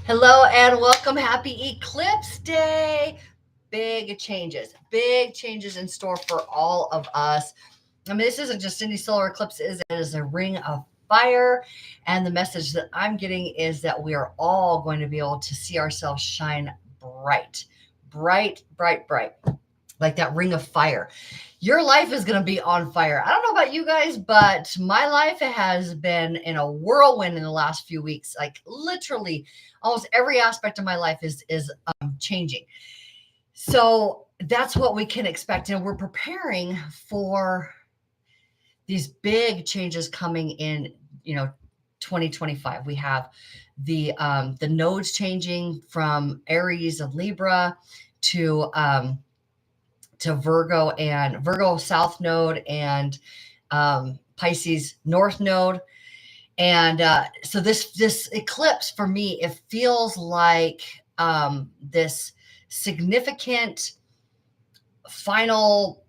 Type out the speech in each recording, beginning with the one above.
Hello and welcome. Happy Eclipse Day. Big changes in store for all of us. I mean, this isn't just any solar eclipse, it is a ring of fire. And the message that I'm getting is that we are all going to be able to see ourselves shine bright, bright, bright, bright, like that ring of fire. Your life is going to be on fire. I don't know about you guys, but my life has been in a whirlwind in the last few weeks. Like literally almost every aspect of my life is changing. So that's what we can expect. And we're preparing for these big changes coming in, 2025. We have the nodes changing from Aries and Libra to Virgo, and Virgo South Node, and Pisces North Node. And so this eclipse for me, it feels like this significant final,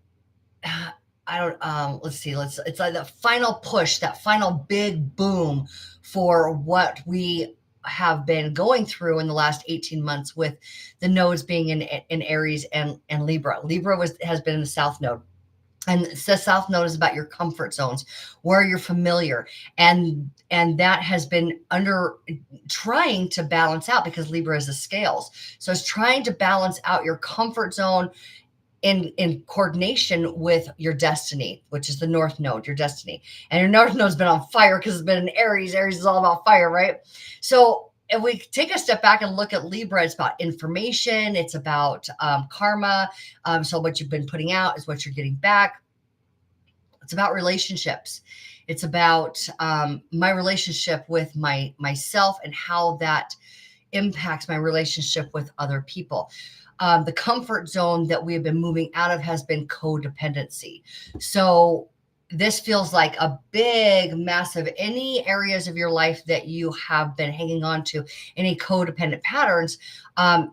it's like the final push, that final big boom for what we have been going through in the last 18 months with the nodes being in Aries and Libra. Libra has been in the South Node. And the South Node is about your comfort zones, where you're familiar. And that has been trying to balance out, because Libra is the scales. So it's trying to balance out your comfort zone in coordination with your destiny, which is the North Node, your destiny. And your North Node's been on fire because it's been in Aries. Aries is all about fire, right? So if we take a step back and look at Libra, it's about information. It's about karma. So what you've been putting out is what you're getting back. It's about relationships. It's about my relationship with myself and how that impacts my relationship with other people. The comfort zone that we have been moving out of has been codependency. So this feels like a big, massive, any areas of your life that you have been hanging on to, any codependent patterns, are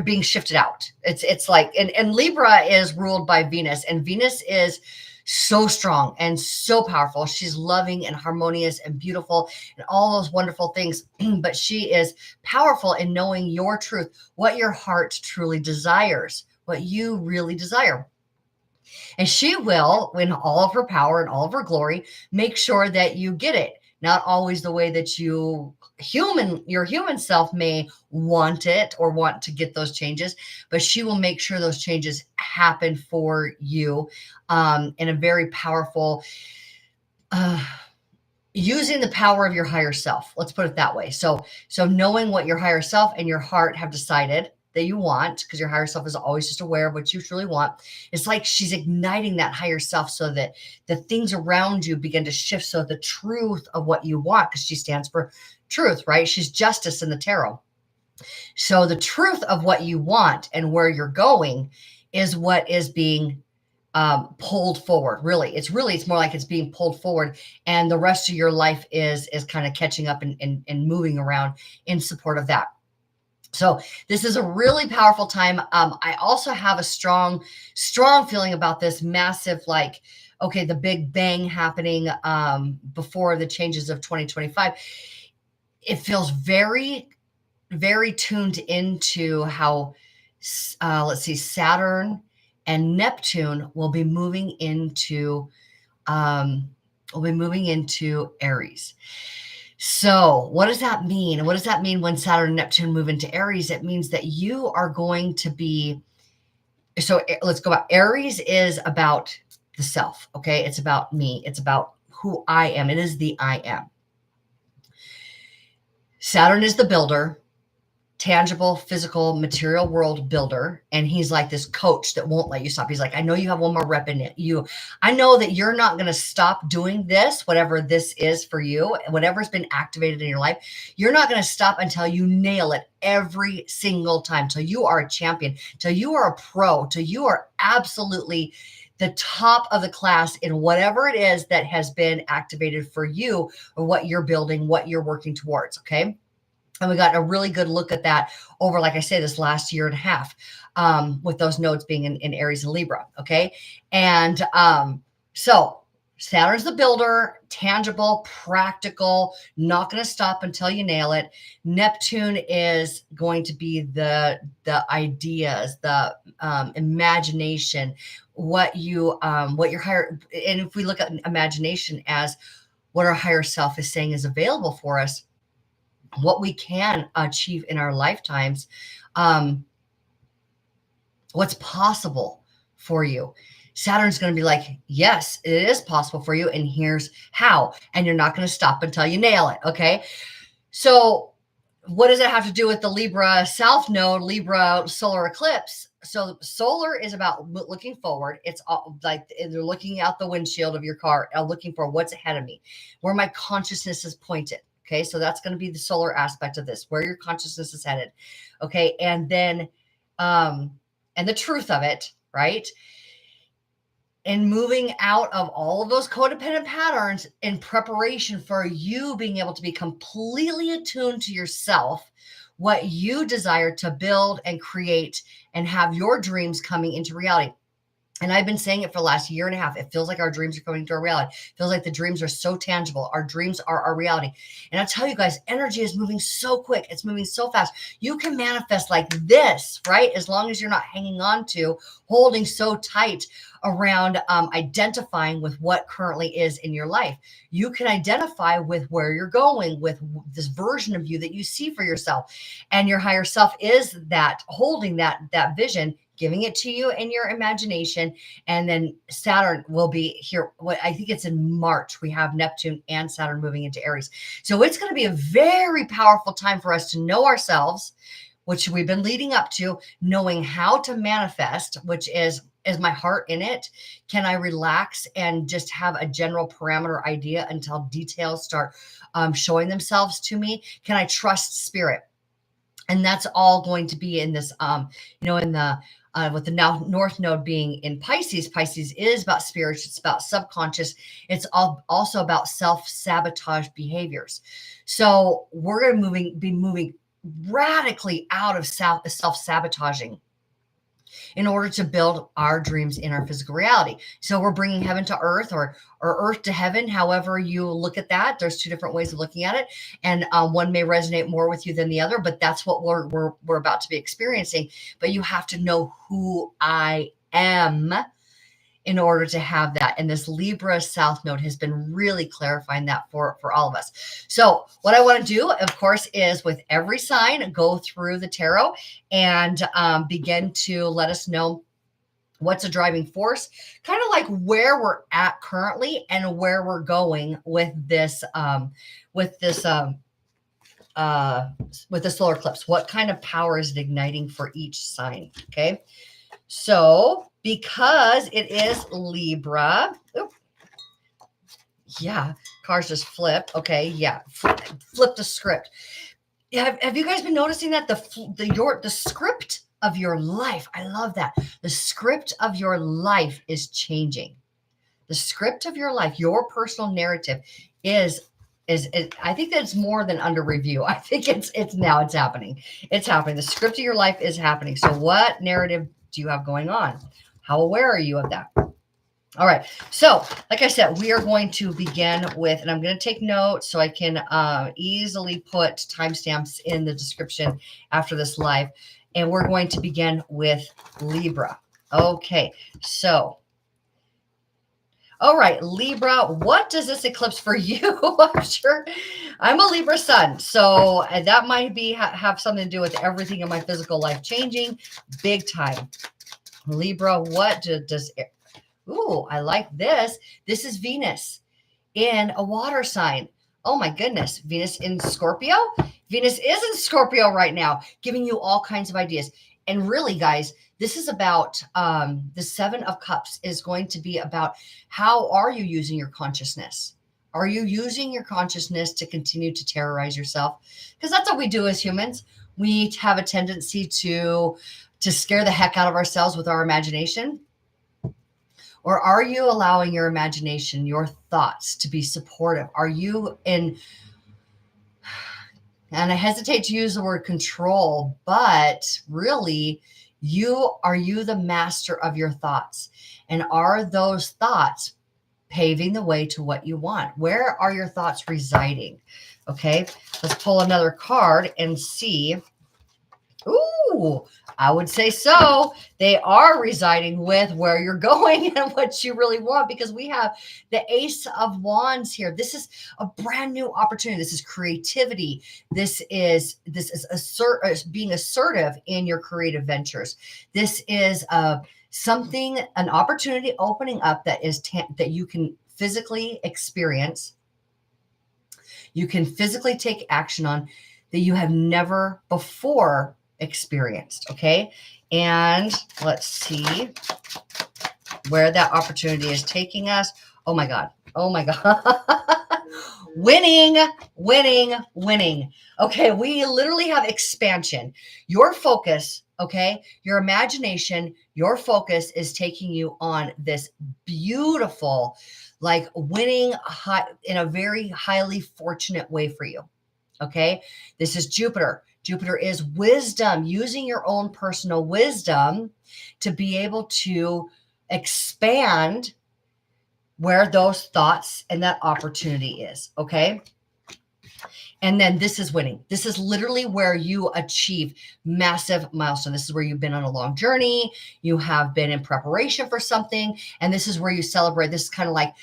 being shifted out. It's like, and Libra is ruled by Venus, and Venus is so strong and so powerful. She's loving and harmonious and beautiful and all those wonderful things. But she is powerful in knowing your truth, what your heart truly desires, what you really desire. And she will, in all of her power and all of her glory, make sure that you get it. Not always the way that your human self may want it or want to get those changes, but she will make sure those changes happen for you in a very powerful, using the power of your higher self. Let's put it that way. So knowing what your higher self and your heart have decided that you want, because your higher self is always just aware of what you truly want. It's like she's igniting that higher self so that the things around you begin to shift. So the truth of what you want, because she stands for truth, right? She's justice in the tarot. So the truth of what you want and where you're going is what is being pulled forward. It's more like it's being pulled forward, and the rest of your life is kind of catching up and moving around in support of that. So this is a really powerful time. I also have a strong feeling about this massive, like, okay, the big bang happening before the changes of 2025. It feels very, very tuned into how, Saturn and Neptune will be moving into Aries. So what does that mean? And what does that mean when Saturn and Neptune move into Aries? It means that you are going to be, so let's go back. Aries is about the self. Okay. It's about me. It's about who I am. It is the I am. Saturn is the builder, tangible, physical, material world builder. And he's like this coach that won't let you stop. He's like, I know you have one more rep in you. I know that you're not going to stop doing this, whatever this is for you, whatever's been activated in your life. You're not going to stop until you nail it every single time, till you are a champion, till you are a pro, till you are absolutely the top of the class in whatever it is that has been activated for you, or what you're building, what you're working towards. Okay. And we got a really good look at that over, like I say, this last year and a half, with those nodes being in Aries and Libra. Okay. And so Saturn's the builder, tangible, practical, not going to stop until you nail it. Neptune is going to be the ideas, the imagination, what your higher. And if we look at imagination as what our higher self is saying is available for us, what we can achieve in our lifetimes, what's possible for you. Saturn's going to be like, yes, it is possible for you. And here's how. And you're not going to stop until you nail it. Okay. So what does it have to do with the Libra South Node, Libra solar eclipse? So solar is about looking forward. It's all, like they're looking out the windshield of your car, looking for what's ahead of me, where my consciousness is pointed. Okay. So that's going to be the solar aspect of this, where your consciousness is headed. Okay. And then, and the truth of it, right? And moving out of all of those codependent patterns in preparation for you being able to be completely attuned to yourself, what you desire to build and create and have your dreams coming into reality. And I've been saying it for the last year and a half. It feels like our dreams are coming to our reality. It feels like the dreams are so tangible. Our dreams are our reality. And I tell you guys, energy is moving so quick. It's moving so fast. You can manifest like this, right? As long as you're not hanging on to, holding so tight around identifying with what currently is in your life. You can identify with where you're going, with this version of you that you see for yourself. And your higher self is that, holding that vision, giving it to you in your imagination. And then Saturn will be here. What I think it's in March, we have Neptune and Saturn moving into Aries. So it's going to be a very powerful time for us to know ourselves, which we've been leading up to, knowing how to manifest, which is my heart in it? Can I relax and just have a general parameter idea until details start showing themselves to me? Can I trust spirit? And that's all going to be in this, in the, with the now North Node being in Pisces. Pisces is about spirits. It's about subconscious. It's also about self-sabotage behaviors. So we're going to be moving radically out of self-sabotaging in order to build our dreams in our physical reality. So we're bringing heaven to earth, or earth to heaven, however you look at that. There's two different ways of looking at it. And one may resonate more with you than the other, but that's what we're about to be experiencing. But you have to know who I am in order to have that. And this Libra South Node has been really clarifying that for all of us. So what I want to do, of course, is with every sign, go through the tarot and begin to let us know what's a driving force, kind of like where we're at currently and where we're going with this solar eclipse. What kind of power is it igniting for each sign? Okay. So because it is Libra, yeah, cars just flip. Okay, yeah, flip the script. Have you guys been noticing that the script of your life? I love that. The script of your life is changing. The script of your life, your personal narrative, is I think that's more than under review. I think it's happening. It's happening. The script of your life is happening. So what narrative do you have going on? How aware are you of that? All right. So like I said, we are going to begin with, and I'm going to take notes so I can easily put timestamps in the description after this live. And we're going to begin with Libra. Okay. So, all right, Libra, what does this eclipse for you? I'm sure I'm a Libra sun, so that might have something to do with everything in my physical life changing big time. Libra, what does ooh, I like this. This is Venus in a water sign. Oh my goodness, Venus in Scorpio? Venus is in Scorpio right now, giving you all kinds of ideas. And really, guys, this is about the Seven of Cups is going to be about how are you using your consciousness? Are you using your consciousness to continue to terrorize yourself? Because that's what we do as humans. We have a tendency to scare the heck out of ourselves with our imagination. Or are you allowing your imagination, your thoughts to be supportive? Are you in, and I hesitate to use the word control, but really, are you the master of your thoughts? And are those thoughts paving the way to what you want. Where are your thoughts residing? Okay, let's pull another card and see. Ooh, I would say so. They are residing with where you're going and what you really want, because we have the Ace of Wands here. This is a brand new opportunity. This is creativity. This is being assertive in your creative ventures. This is something, an opportunity opening up that is that you can physically experience. You can physically take action on, that you have never before experienced. Okay. And let's see where that opportunity is taking us. Oh my God. Oh my God. Winning, winning, winning. Okay. We literally have expansion. Your focus, okay, your imagination, your focus is taking you on this beautiful, like winning in a very highly fortunate way for you. Okay. This is Jupiter. Jupiter is wisdom, using your own personal wisdom to be able to expand where those thoughts and that opportunity is. Okay. And then this is winning. This is literally where you achieve massive milestone. This is where you've been on a long journey. You have been in preparation for something. And this is where you celebrate. This is kind of like,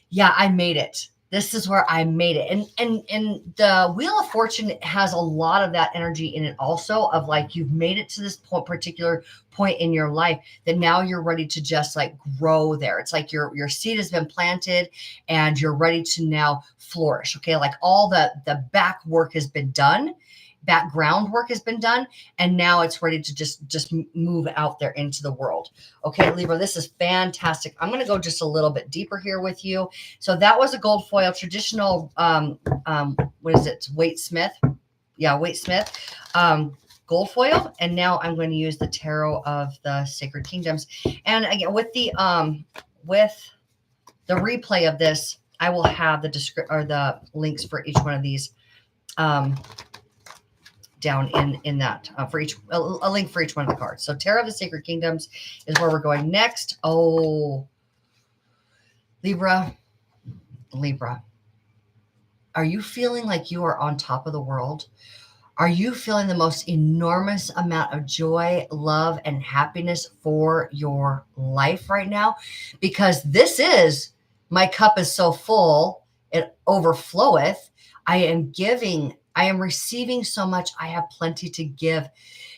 yeah, I made it. This is where I made it. And the Wheel of Fortune has a lot of that energy in it also, of like, you've made it to this particular point in your life that now you're ready to just like grow there. It's like your seed has been planted and you're ready to now flourish. Okay. Like all the back work has been done. Background work has been done, and now it's ready to just move out there into the world. Okay, Libra, this is fantastic. I'm going to go just a little bit deeper here with you. So that was a gold foil, traditional, what is it? Waite Smith. Yeah, Waite Smith. Gold foil. And now I'm going to use the Tarot of the Sacred Kingdoms. And again, with the replay of this, I will have the links for each one of these, down in that for each a link for each one of the cards. So Tarot of the Sacred Kingdoms is where we're going next. Oh, Libra, are you feeling like you are on top of the world? Are you feeling the most enormous amount of joy, love, and happiness for your life right now? Because this is, my cup is so full, it overfloweth. I am giving, I am receiving so much. I have plenty to give.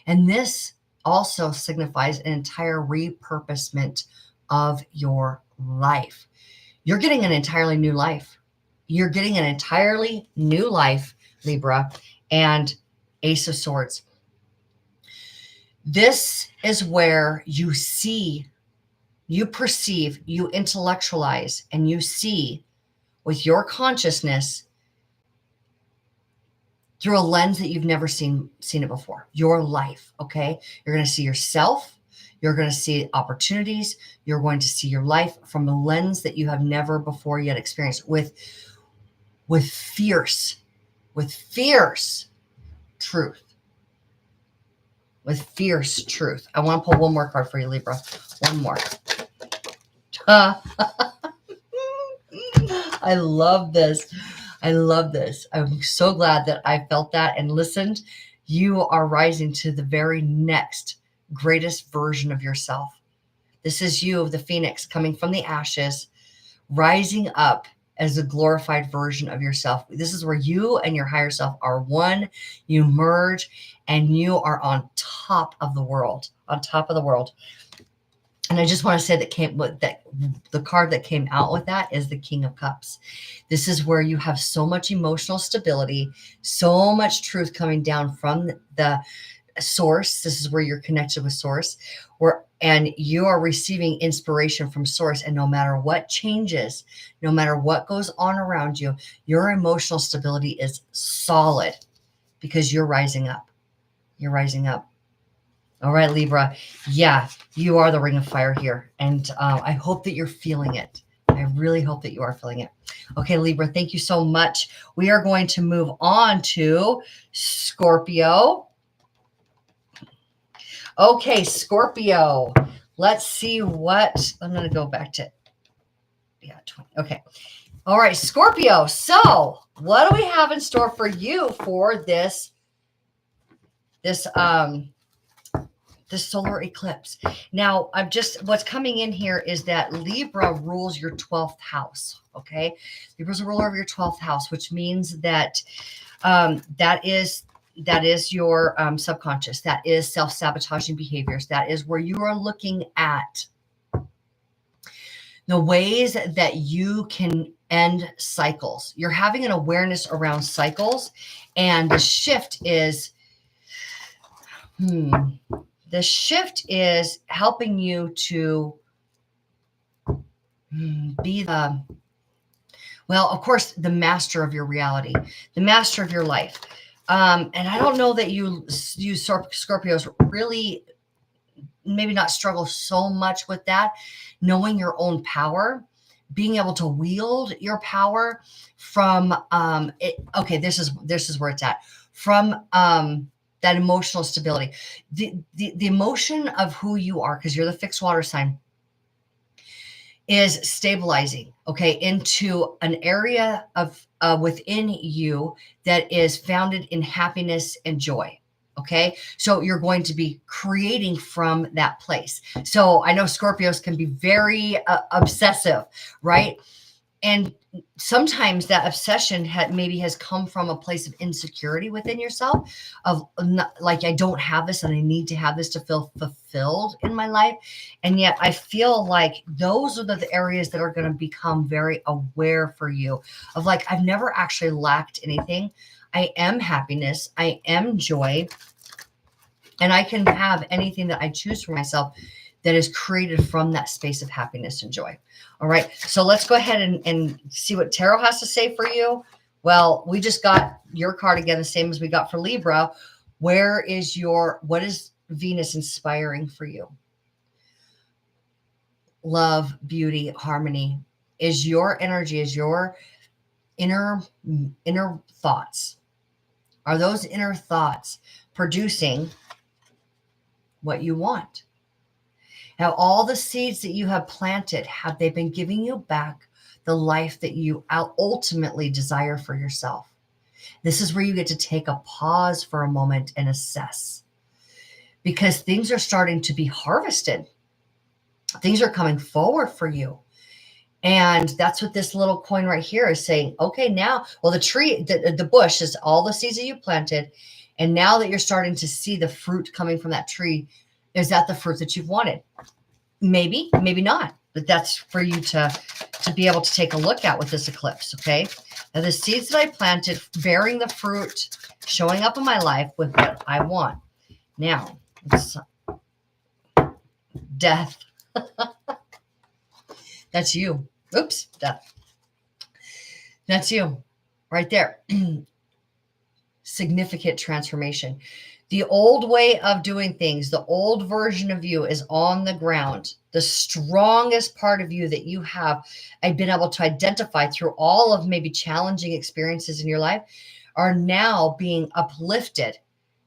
And this also signifies an entire repurposement of your life. You're getting an entirely new life. You're getting an entirely new life, Libra. And Ace of Swords. This is where you see, you perceive, you intellectualize, and you see with your consciousness through a lens that you've never seen it before. Your life, okay? You're going to see yourself. You're going to see opportunities. You're going to see your life from a lens that you have never before yet experienced, with fierce truth. With fierce truth. I want to pull one more card for you, Libra. One more. I love this. I love this. I'm so glad that I felt that and listened. You are rising to the very next greatest version of yourself. This is you, the phoenix, coming from the ashes, rising up as a glorified version of yourself. This is where you and your higher self are one. You merge and you are on top of the world, on top of the world. And I just want to say that the card that came out with that is the King of Cups. This is where you have so much emotional stability, so much truth coming down from the source. This is where you're connected with source, and you are receiving inspiration from source. And no matter what changes, no matter what goes on around you, your emotional stability is solid because you're rising up. You're rising up. All right, Libra. Yeah, you are the ring of fire here. And I hope that you're feeling it. I really hope that you are feeling it. Okay, Libra, thank you so much. We are going to move on to Scorpio. Okay, Scorpio. Let's see what, I'm going to go back to Yeah, 20. Okay. All right, Scorpio. So what do we have in store for you for this solar eclipse? Now, what's coming in here is that Libra rules your 12th house. Okay. Libra's a ruler of your 12th house, which means that that is your subconscious. That is self-sabotaging behaviors. That is where you are looking at the ways that you can end cycles. You're having an awareness around cycles, and the shift is helping you to be of course, the master of your reality, the master of your life. And I don't know that you Scorpios really maybe not struggle so much with that, knowing your own power, being able to wield your power from this is where it's at, from that emotional stability, the emotion of who you are, because you're the fixed water sign, is stabilizing, okay, into an area of within you that is founded in happiness and joy. Okay, so you're going to be creating from that place. So I know Scorpios can be very obsessive, right? And sometimes that obsession maybe has come from a place of insecurity within yourself, of like, I don't have this and I need to have this to feel fulfilled in my life. And yet I feel like those are the areas that are going to become very aware for you of, like, I've never actually lacked anything. I am happiness. I am joy. And I can have anything that I choose for myself that is created from that space of happiness and joy. All right. So let's go ahead and see what tarot has to say for you. Well, we just got your card again, the same as we got for Libra. What is Venus inspiring for you? Love, beauty, harmony is your energy, is your inner thoughts. Are those inner thoughts producing what you want? Now, all the seeds that you have planted, have they been giving you back the life that you ultimately desire for yourself? This is where you get to take a pause for a moment and assess, because things are starting to be harvested. Things are coming forward for you. And that's what this little coin right here is saying. Okay, now, well, the tree, the bush is all the seeds that you planted. And now that you're starting to see the fruit coming from that tree, is that the fruit that you've wanted? Maybe, maybe not. But that's for you to be able to take a look at with this eclipse, okay? Now, the seeds that I planted, bearing the fruit, showing up in my life with what I want. Now, it's death. That's you. Oops, death. That's you right there. Significant transformation. The old way of doing things, the old version of you is on the ground. The strongest part of you that you have been able to identify through all of maybe challenging experiences in your life are now being uplifted.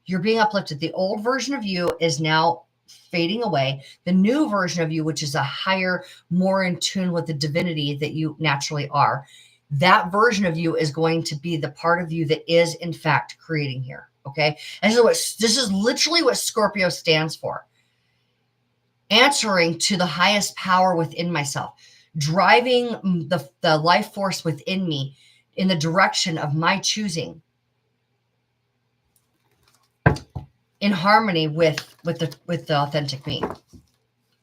You're being uplifted. The old version of you is now fading away. The new version of you, which is a higher, more in tune with the divinity that you naturally are, that version of you is going to be the part of you that is, in fact, creating here. Okay. And so this is literally what Scorpio stands for. Answering to the highest power within myself, driving the life force within me in the direction of my choosing, in harmony with the authentic me.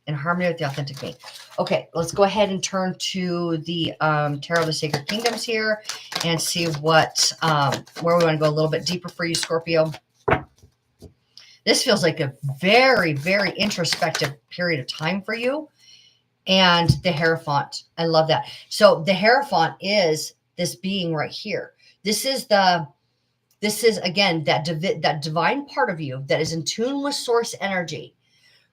In harmony with the authentic me. Okay, let's go ahead and turn to the Tarot of the Sacred Kingdoms here and see what where we want to go a little bit deeper for you, Scorpio. This feels like a very, very introspective period of time for you. And the Hierophant, I love that. So the Hierophant is this being right here. This is again that divine part of you that is in tune with source energy,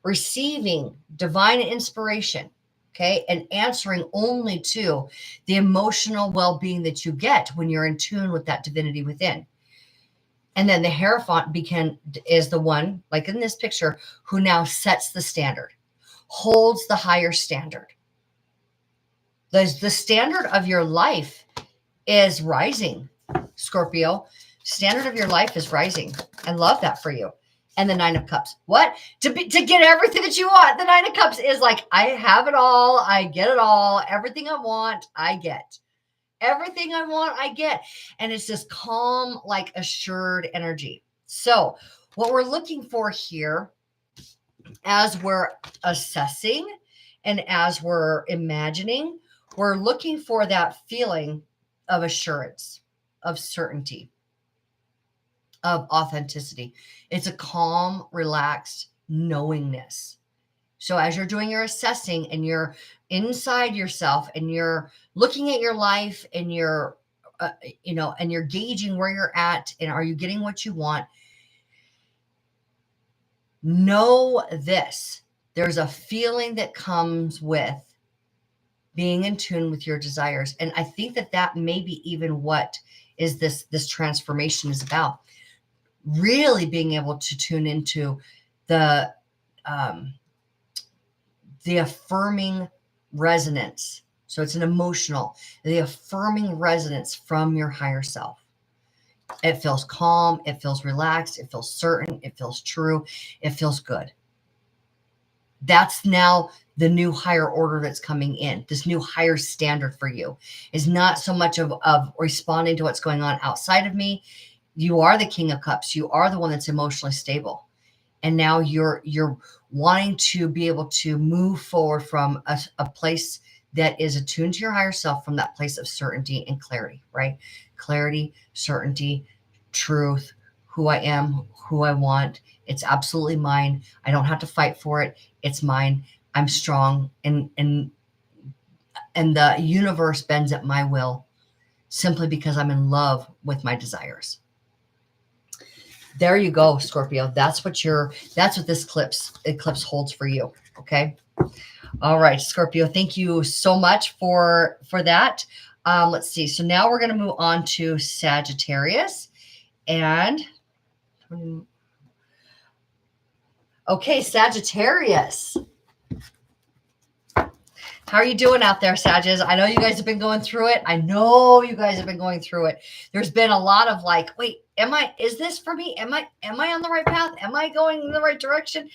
receiving divine inspiration, okay, and answering only to the emotional well-being that you get when you're in tune with that divinity within. And then the Hierophant is the one, like in this picture, who now sets the standard, holds the higher standard, The standard of your life is rising, Scorpio. Standard of your life is rising. I love that for you. And the Nine of Cups. What? To get everything that you want. The Nine of Cups is like, I have it all. I get it all. Everything I want, I get. Everything I want, I get. And it's this calm, like assured energy. So what we're looking for here as we're assessing and as we're imagining, we're looking for that feeling of assurance, of certainty, of authenticity. It's a calm, relaxed knowingness. So as you're doing your assessing and you're inside yourself and you're looking at your life and you're, and you're gauging where you're at and are you getting what you want? Know this. There's a feeling that comes with being in tune with your desires. And I think that may be even what is this transformation is about. Really being able to tune into the affirming resonance. So it's the affirming resonance from your higher self. It feels calm. It feels relaxed. It feels certain. It feels true. It feels good. That's now the new higher order that's coming in. This new higher standard for you is not so much of responding to what's going on outside of me. You are the King of Cups. You are the one that's emotionally stable. And now you're wanting to be able to move forward from a place that is attuned to your higher self, from that place of certainty and clarity, right? Clarity, certainty, truth, who I am, who I want. It's absolutely mine. I don't have to fight for it. It's mine. I'm strong. And the universe bends at my will simply because I'm in love with my desires. There you go, Scorpio. That's what this eclipse holds for you. Okay. All right, Scorpio. Thank you so much for that. Let's see. So now we're going to move on to Sagittarius. And okay, Sagittarius. How are you doing out there, Sagittarius? I know you guys have been going through it. There's been a lot of like, wait, is this for me? Am I on the right path? Am I going in the right direction?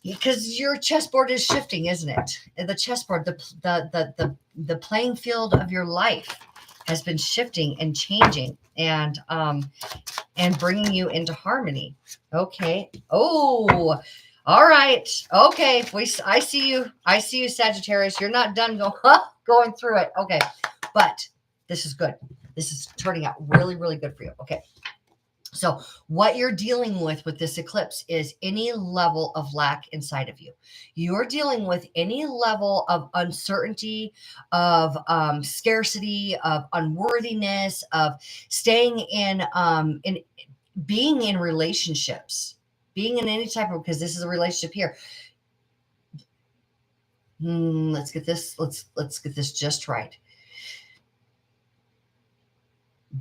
Because your chessboard is shifting, isn't it? The chessboard, the playing field of your life has been shifting and changing and bringing you into harmony. Okay. Oh, all right. Okay. I see you, Sagittarius. You're not done going through it. Okay. But this is good. This is turning out really, really good for you. Okay. So what you're dealing with this eclipse is any level of lack inside of you. You're dealing with any level of uncertainty, of scarcity, of unworthiness, of staying in being in relationships, being in any type of, because this is a relationship here. Let's get this just right.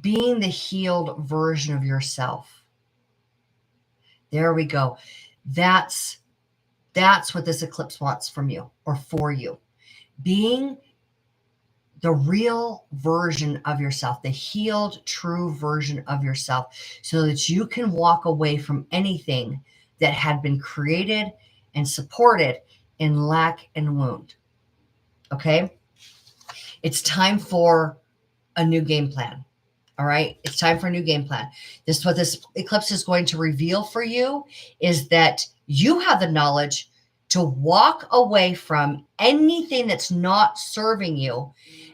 Being the healed version of yourself. There we go. That's what this eclipse wants from you or for you. Being the real version of yourself, the healed, true version of yourself, so that you can walk away from anything that had been created and supported in lack and wound. Okay? It's time for a new game plan. All right. It's time for a new game plan. This is what this eclipse is going to reveal for you, is that you have the knowledge to walk away from anything that's not serving you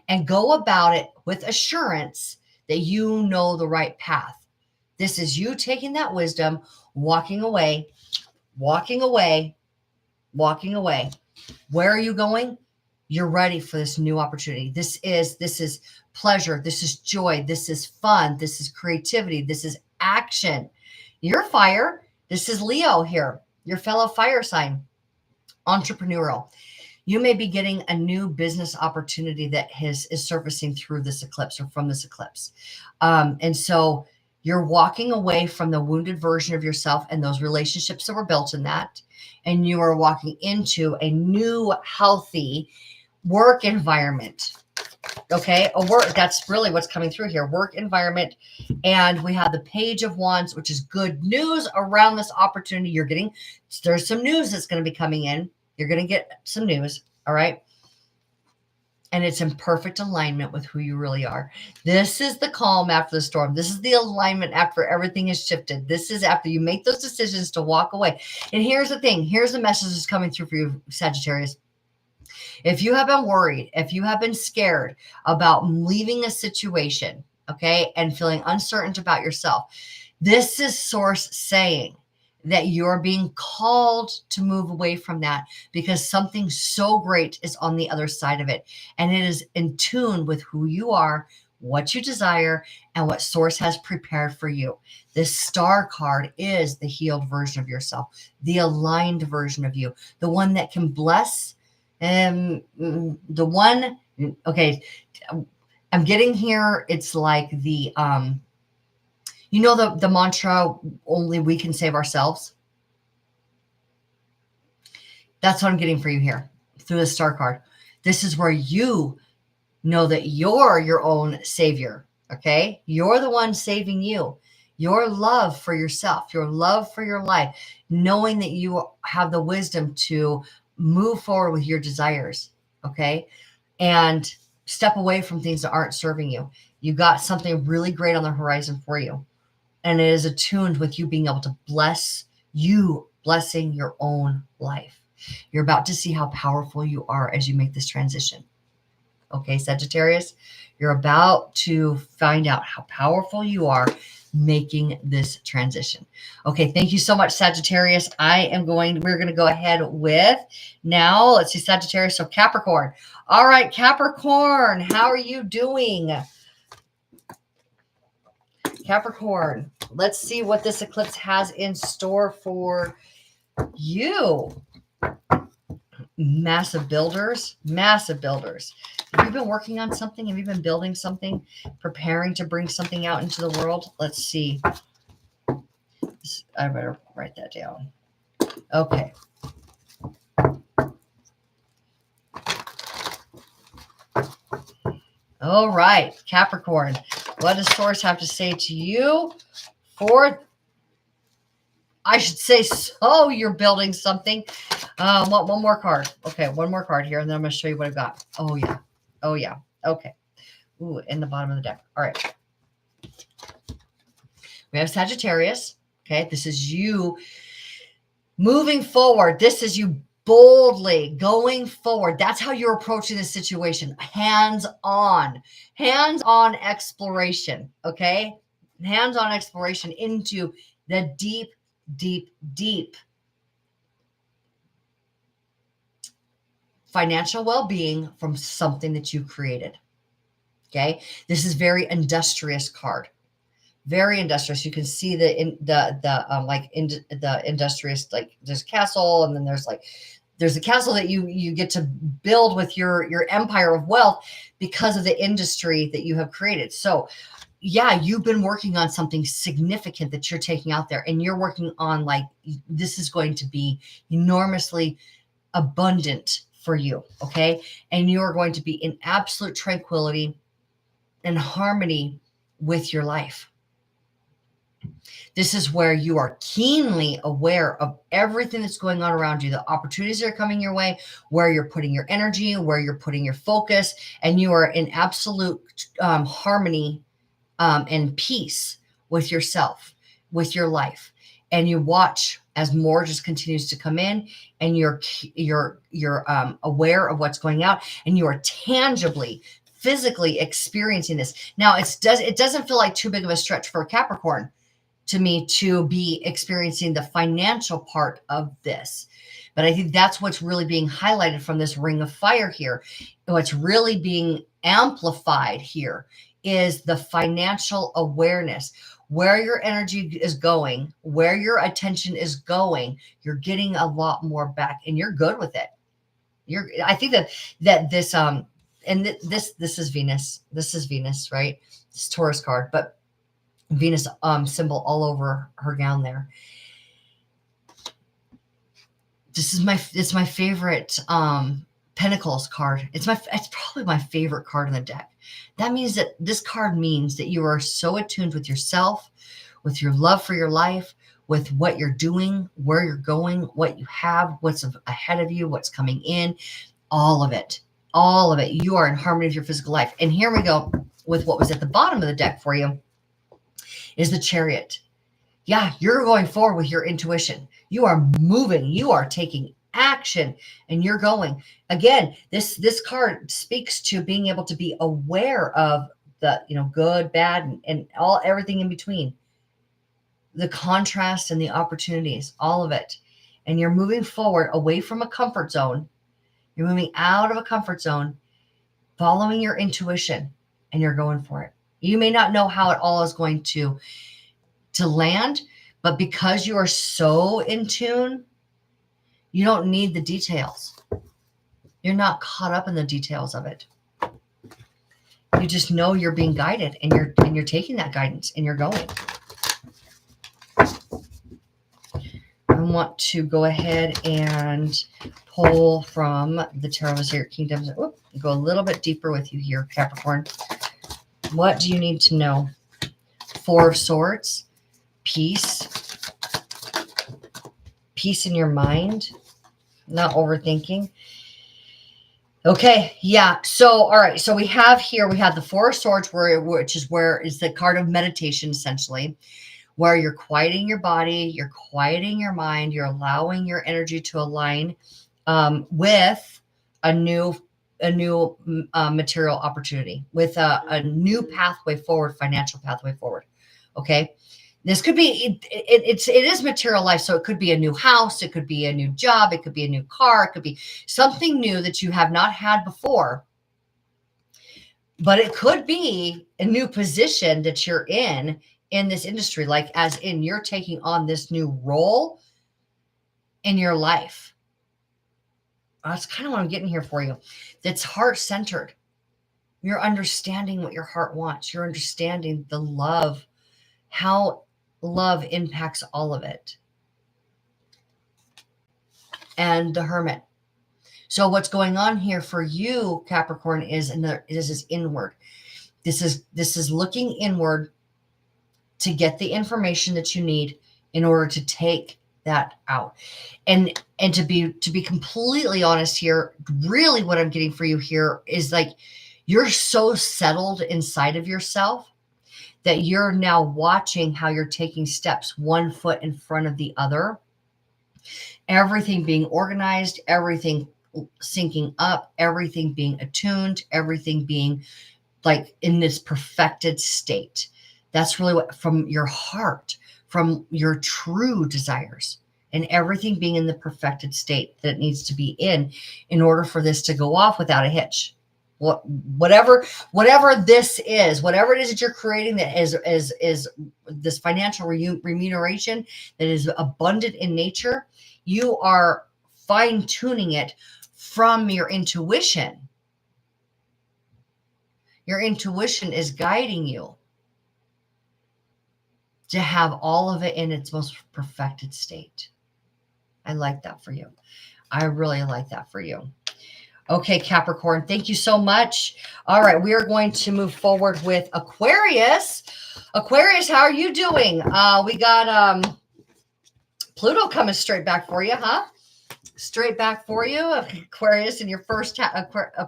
and go about it with assurance that you know the right path. This is you taking that wisdom, walking away. Where are you going? You're ready for this new opportunity. This is pleasure. This is joy. This is fun. This is creativity. This is action. You're fire. This is Leo here, your fellow fire sign, entrepreneurial. You may be getting a new business opportunity that is surfacing through this eclipse or from this eclipse. And so you're walking away from the wounded version of yourself and those relationships that were built in that. And you are walking into a new, healthy work environment. Okay, a work, that's really what's coming through here. Work environment. And we have the Page of Wands, which is good news around this opportunity you're getting. There's some news that's going to be coming in. You're going to get some news. All right. And it's in perfect alignment with who you really are. This is the calm after the storm. This is the alignment after everything has shifted. This is after you make those decisions to walk away. And here's the thing. Here's the message that's coming through for you, Sagittarius. If you have been worried, if you have been scared about leaving a situation, okay, and feeling uncertain about yourself, this is Source saying that you're being called to move away from that because something so great is on the other side of it. And it is in tune with who you are, what you desire, and what Source has prepared for you. This Star card is the healed version of yourself, the aligned version of you, the one that can bless. And the one, okay, I'm getting here. It's like the, you know, the mantra, only we can save ourselves. That's what I'm getting for you here through the Star card. This is where you know that you're your own savior. Okay. You're the one saving you. Your love for yourself, your love for your life, knowing that you have the wisdom to move forward with your desires. Okay. And step away from things that aren't serving you. You got something really great on the horizon for you. And it is attuned with you being able to bless you, blessing your own life. You're about to see how powerful you are as you make this transition. Okay, Sagittarius, you're about to find out how powerful you are making this transition. Okay, thank you so much, Sagittarius. We're going to go ahead with now, let's see, Sagittarius, so Capricorn. All right, Capricorn, how are you doing? Capricorn, let's see what this eclipse has in store for you. Massive builders. Have you been working on something? Have you been building something, preparing to bring something out into the world? Let's see. I better write that down. Okay. All right, Capricorn, what does Source have to say to you for, I should say, so you're building something. One more card. Okay, one more card here, and then I'm going to show you what I've got. Oh, yeah. Oh, yeah. Okay. Ooh, in the bottom of the deck. All right. We have Sagittarius. Okay, this is you moving forward. This is you boldly going forward. That's how you're approaching this situation. Hands-on exploration. Okay, hands-on exploration into the deep, deep, deep financial well-being from something that you created. Okay, this is very industrious card. Very industrious. You can see the industrious, like there's a castle, and then there's a castle that you get to build with your empire of wealth because of the industry that you have created. So yeah, you've been working on something significant that you're taking out there, and you're working on, like, this is going to be enormously abundant for you. Okay. And you're going to be in absolute tranquility and harmony with your life. This is where you are keenly aware of everything that's going on around you, the opportunities that are coming your way, where you're putting your energy, where you're putting your focus, and you are in absolute harmony and peace with yourself, with your life. And you watch as more just continues to come in, and you're aware of what's going out, and you are tangibly, physically experiencing this. Now, it doesn't feel like too big of a stretch for a Capricorn to me to be experiencing the financial part of this. But I think that's what's really being highlighted from this ring of fire here. What's really being amplified here is the financial awareness. Where your energy is going, where your attention is going, you're getting a lot more back, and you're good with it. I think that this and this is Venus. This is Venus, right? It's Taurus card, but Venus symbol all over her gown there. It's my favorite Pentacles card. It's probably my favorite card in the deck. That means that this card means that you are so attuned with yourself, with your love for your life, with what you're doing, where you're going, what you have, what's ahead of you, what's coming in, all of it. All of it. You are in harmony with your physical life. And here we go with what was at the bottom of the deck for you is the Chariot. Yeah, you're going forward with your intuition. You are moving. You are taking action and you're going. Again, this card speaks to being able to be aware of the, good, bad, and everything in between. The contrast and the opportunities, all of it. And you're moving forward away from a comfort zone. You're moving out of a comfort zone, following your intuition, and you're going for it. You may not know how it all is going to land, but because you are so in tune, you don't need the details. You're not caught up in the details of it. You just know you're being guided, and you're taking that guidance and you're going. I want to go ahead and pull from the Tarot of Spirit Kingdoms. Go a little bit deeper with you here, Capricorn. What do you need to know? Four of Swords, peace. Peace in your mind, not overthinking. Okay, yeah. So, all right. So we have the Four of Swords, which is the card of meditation, essentially, where you're quieting your body, you're quieting your mind, you're allowing your energy to align with a new material opportunity, with a new pathway forward, financial pathway forward. Okay. This could be, it is material life. So it could be a new house. It could be a new job. It could be a new car. It could be something new that you have not had before, but it could be a new position that you're in this industry, like as in you're taking on this new role in your life. That's kind of what I'm getting here for you. That's heart-centered. You're understanding what your heart wants. You're understanding the love, how love impacts all of it. And the Hermit. So what's going on here for you, Capricorn, is this is inward. This is looking inward to get the information that you need in order to take that out. And to be completely honest here, really what I'm getting for you here is like you're so settled inside of yourself that you're now watching how you're taking steps one foot in front of the other. Everything being organized, everything syncing up, everything being attuned, everything being like in this perfected state. That's really what, from your heart, from your true desires, and everything being in the perfected state that it needs to be in order for this to go off without a hitch. Whatever this is, whatever it is that you're creating that is this financial remuneration that is abundant in nature, you are fine-tuning it from your intuition. Your intuition is guiding you to have all of it in its most perfected state. I like that for you. I really like that for you. Okay, Capricorn, thank you so much. All right, we are going to move forward with Aquarius. Aquarius, how are you doing? We got Pluto coming straight back for you, huh? Straight back for you, Aquarius, in your first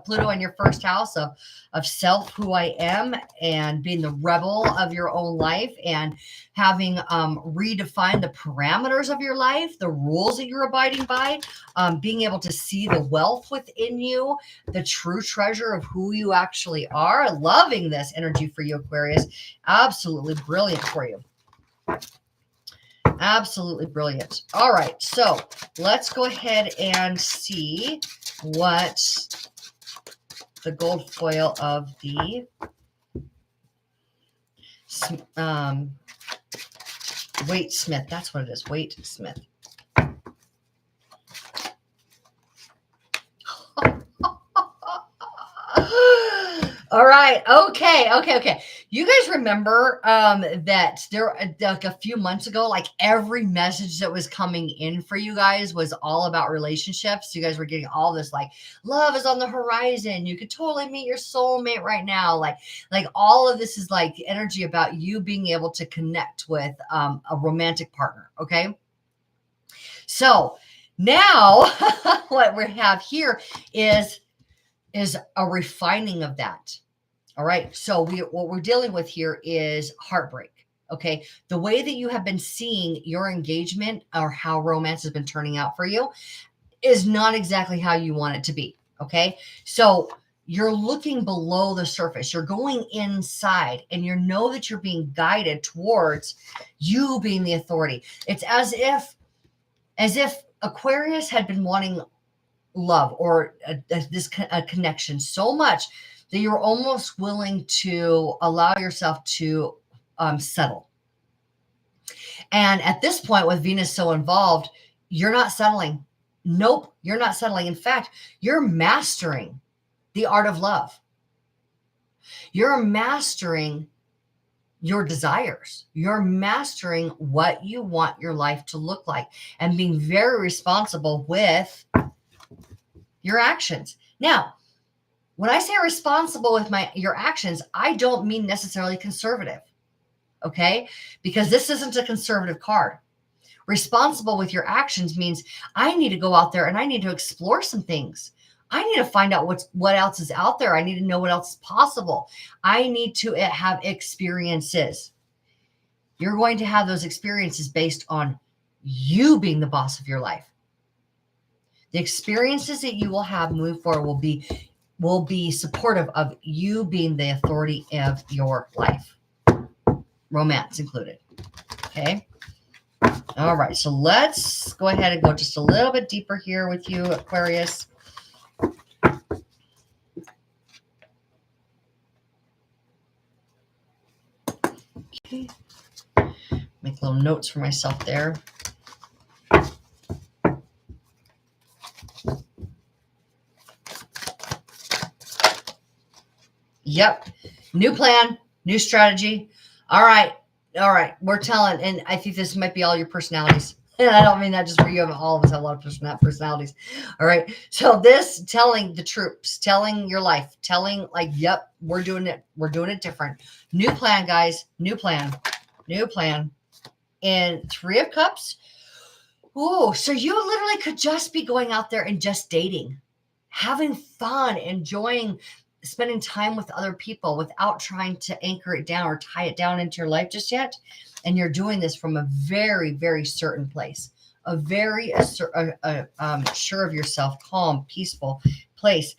Pluto in your first house of self, who I am, and being the rebel of your own life, and having redefined the parameters of your life, the rules that you're abiding by, being able to see the wealth within you, the true treasure of who you actually are. Loving this energy for you, Aquarius. Absolutely brilliant for you. Absolutely brilliant. All right, so let's go ahead and see what the gold foil of the Waite Smith. That's what it is. Waite Smith. All right. Okay. You guys remember that there, like a few months ago, like every message that was coming in for you guys was all about relationships. You guys were getting all this like love is on the horizon. You could totally meet your soulmate right now. Like all of this is like energy about you being able to connect with a romantic partner. Okay. So now what we have here is a refining of that. All right. So what we're dealing with here is heartbreak. Okay. The way that you have been seeing your engagement or how romance has been turning out for you is not exactly how you want it to be. Okay. So you're looking below the surface. You're going inside and you know that you're being guided towards you being the authority. It's as if Aquarius had been wanting love or a connection so much that you're almost willing to allow yourself to settle. And at this point, with Venus so involved, you're not settling. Nope, you're not settling. In fact, you're mastering the art of love. You're mastering your desires. You're mastering what you want your life to look like and being very responsible with your actions. Now, when I say responsible with your actions, I don't mean necessarily conservative, okay? Because this isn't a conservative card. Responsible with your actions means I need to go out there and I need to explore some things. I need to find out what else is out there. I need to know what else is possible. I need to have experiences. You're going to have those experiences based on you being the boss of your life. The experiences that you will have moving forward will be supportive of you being the authority of your life, romance included. Okay. All right. So let's go ahead and go just a little bit deeper here with you, Aquarius. Okay. Make little notes for myself there. Yep. New plan, new strategy. All right. We're telling, and I think this might be all your personalities. And I don't mean that just for you. All of us have a lot of personalities. All right. So this telling the troops, telling your life, telling like, yep, we're doing it. We're doing it different. New plan, guys. New plan. And 3 of Cups. Ooh, so you literally could just be going out there and just dating, having fun, enjoying spending time with other people without trying to anchor it down or tie it down into your life just yet. And you're doing this from a very, very certain place, a very sure of yourself, calm, peaceful place.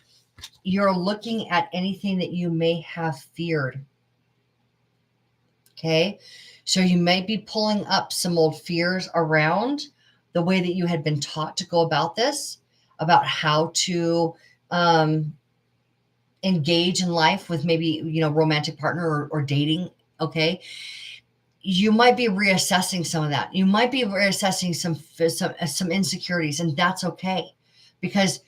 You're looking at anything that you may have feared. Okay. So you might be pulling up some old fears around the way that you had been taught to go about this, about how to, engage in life with maybe, romantic partner or dating. Okay. You might be reassessing some of that. You might be reassessing some insecurities, and that's okay. Because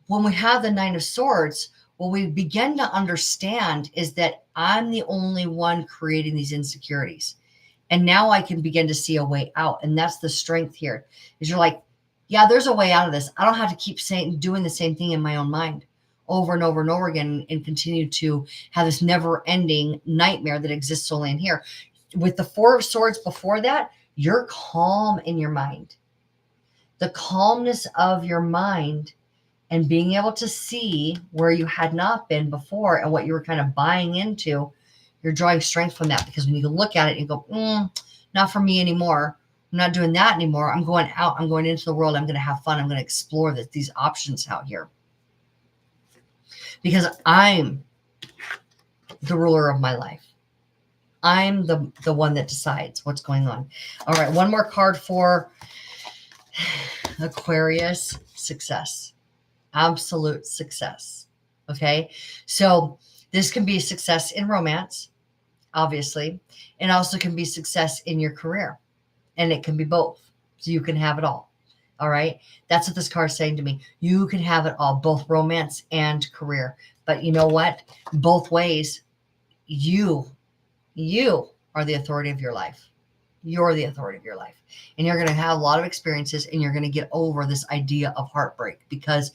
when we have the 9 of Swords, what we begin to understand is that I'm the only one creating these insecurities. And now I can begin to see a way out. And that's the strength here, is you're like, yeah, there's a way out of this. I don't have to keep doing the same thing in my own mind over and over and over again and continue to have this never ending nightmare that exists only in here. With the 4 of Swords before that, you're calm in your mind. The calmness of your mind and being able to see where you had not been before and what you were kind of buying into, you're drawing strength from that, because when you look at it, you go, not for me anymore. I'm not doing that anymore. I'm going out. I'm going into the world. I'm going to have fun. I'm going to explore these options out here. Because I'm the ruler of my life. I'm the one that decides what's going on. All right, one more card for Aquarius. Success. Absolute success. Okay, so this can be success in romance, obviously, and also can be success in your career. And it can be both. So you can have it all. All right. That's what this card is saying to me. You can have it all, both romance and career. But you know what? Both ways, you You are the authority of your life. You're the authority of your life. And you're going to have a lot of experiences, and you're going to get over this idea of heartbreak, because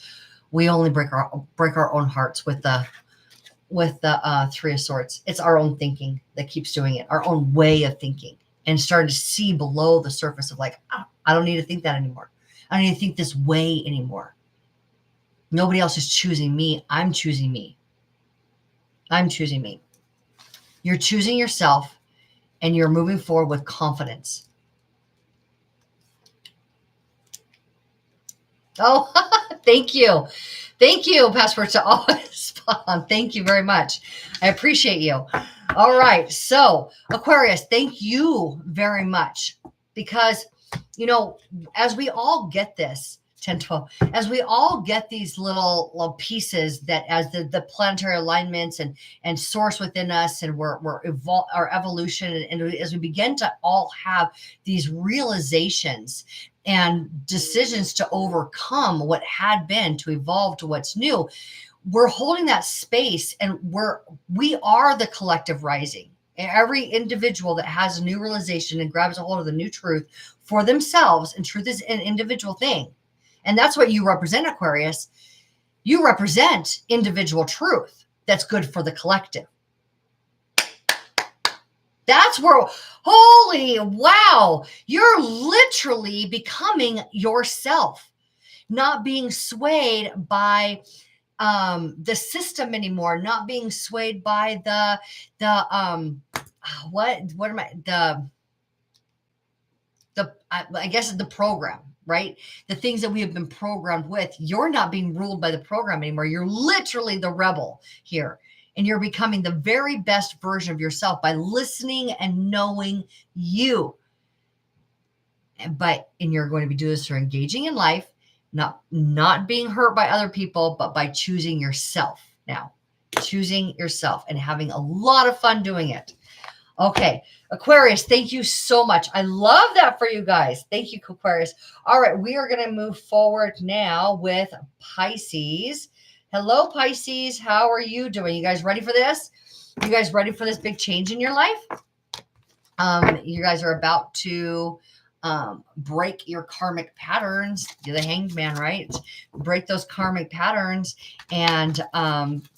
we only break our own hearts with the Three of Swords. It's our own thinking that keeps doing it, our own way of thinking, and starting to see below the surface of like, oh, I don't need to think that anymore. I don't need to think this way anymore. Nobody else is choosing me. I'm choosing me. I'm choosing me. You're choosing yourself, and you're moving forward with confidence. Oh, thank you. Thank you, Passport to Always Spawn. Thank you very much. I appreciate you. All right. So, Aquarius, thank you very much, because, you know, as we all get this, 10, 12, as we all get these little pieces that as the planetary alignments and source within us, and our evolution, and as we begin to all have these realizations and decisions to overcome what had been, to evolve to what's new, we're holding that space, and we are the collective rising. Every individual that has a new realization and grabs a hold of the new truth for themselves, and truth is an individual thing. And that's what you represent, Aquarius. You represent individual truth that's good for the collective. That's where, holy wow, you're literally becoming yourself, not being swayed by the system anymore, not being swayed by I guess the program, right? The things that we have been programmed with. You're not being ruled by the program anymore. You're literally the rebel here. And you're becoming the very best version of yourself by listening and knowing you. And you're going to be doing this through engaging in life, not being hurt by other people, but by choosing yourself now. Choosing yourself and having a lot of fun doing it. Okay, Aquarius, thank you so much. I love that for you guys. Thank you, Aquarius. All right, we are going to move forward now with Pisces. Hello, Pisces. How are you doing? You guys ready for this? You guys ready for this big change in your life? You guys are about to break your karmic patterns. You're the Hanged Man, right? Break those karmic patterns and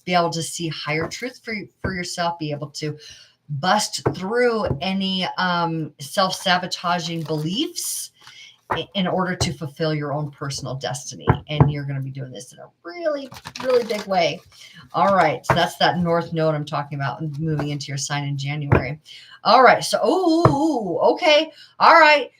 be able to see higher truth for yourself, be able to bust through any self-sabotaging beliefs in order to fulfill your own personal destiny. And you're going to be doing this in a really, really big way. All right. So that's that North Node I'm talking about, and moving into your sign in January. All right. So, okay. All right.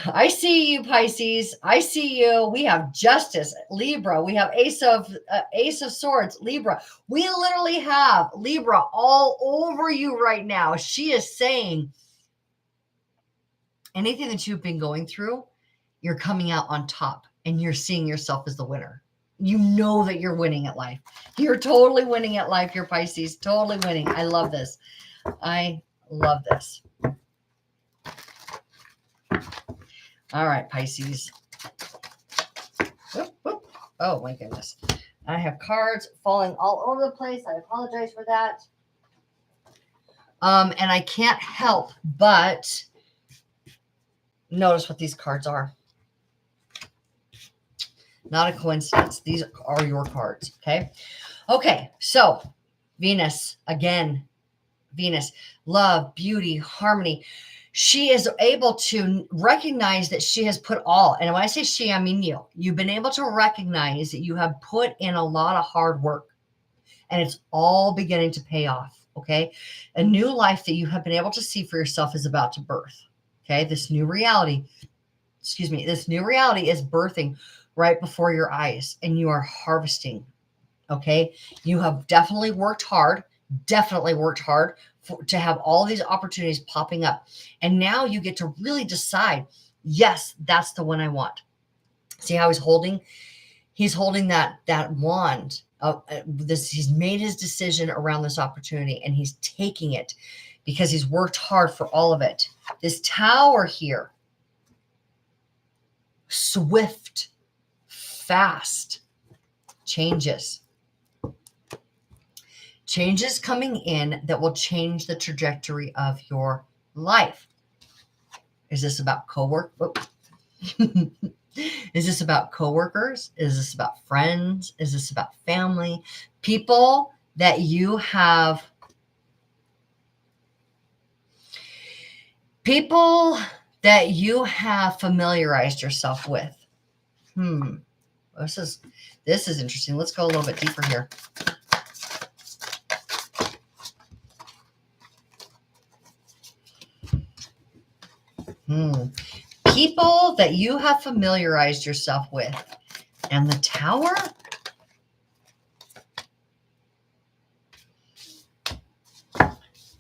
I see you, Pisces. I see you. We have Justice, Libra. We have Ace of Swords, Libra. We literally have Libra all over you right now. She is saying anything that you've been going through, you're coming out on top, and you're seeing yourself as the winner. You know that you're winning at life. You're totally winning at life. You're Pisces, totally winning. I love this. I love this. All right, Pisces. Whoop, whoop. Oh, my goodness. I have cards falling all over the place. I apologize for that. And I can't help but notice what these cards are. Not a coincidence. These are your cards, okay? Okay, so Venus, again. Venus, love, beauty, harmony. She is able to recognize that she has put all, and when I say she, I mean you. You've been able to recognize that you have put in a lot of hard work, and it's all beginning to pay off, okay? A new life that you have been able to see for yourself is about to birth, okay? This new reality is birthing right before your eyes, and you are harvesting, okay? You have definitely worked hard to have all these opportunities popping up. And now you get to really decide, yes, that's the one I want. See how he's holding that wand of this. He's made his decision around this opportunity, and he's taking it because he's worked hard for all of it. This Tower here, swift, fast changes. Changes coming in that will change the trajectory of your life. Is this about cowork? Is this about coworkers? Is this about friends? Is this about family? People that you have familiarized yourself with. This is interesting. Let's go a little bit deeper here. People that you have familiarized yourself with. And the Tower?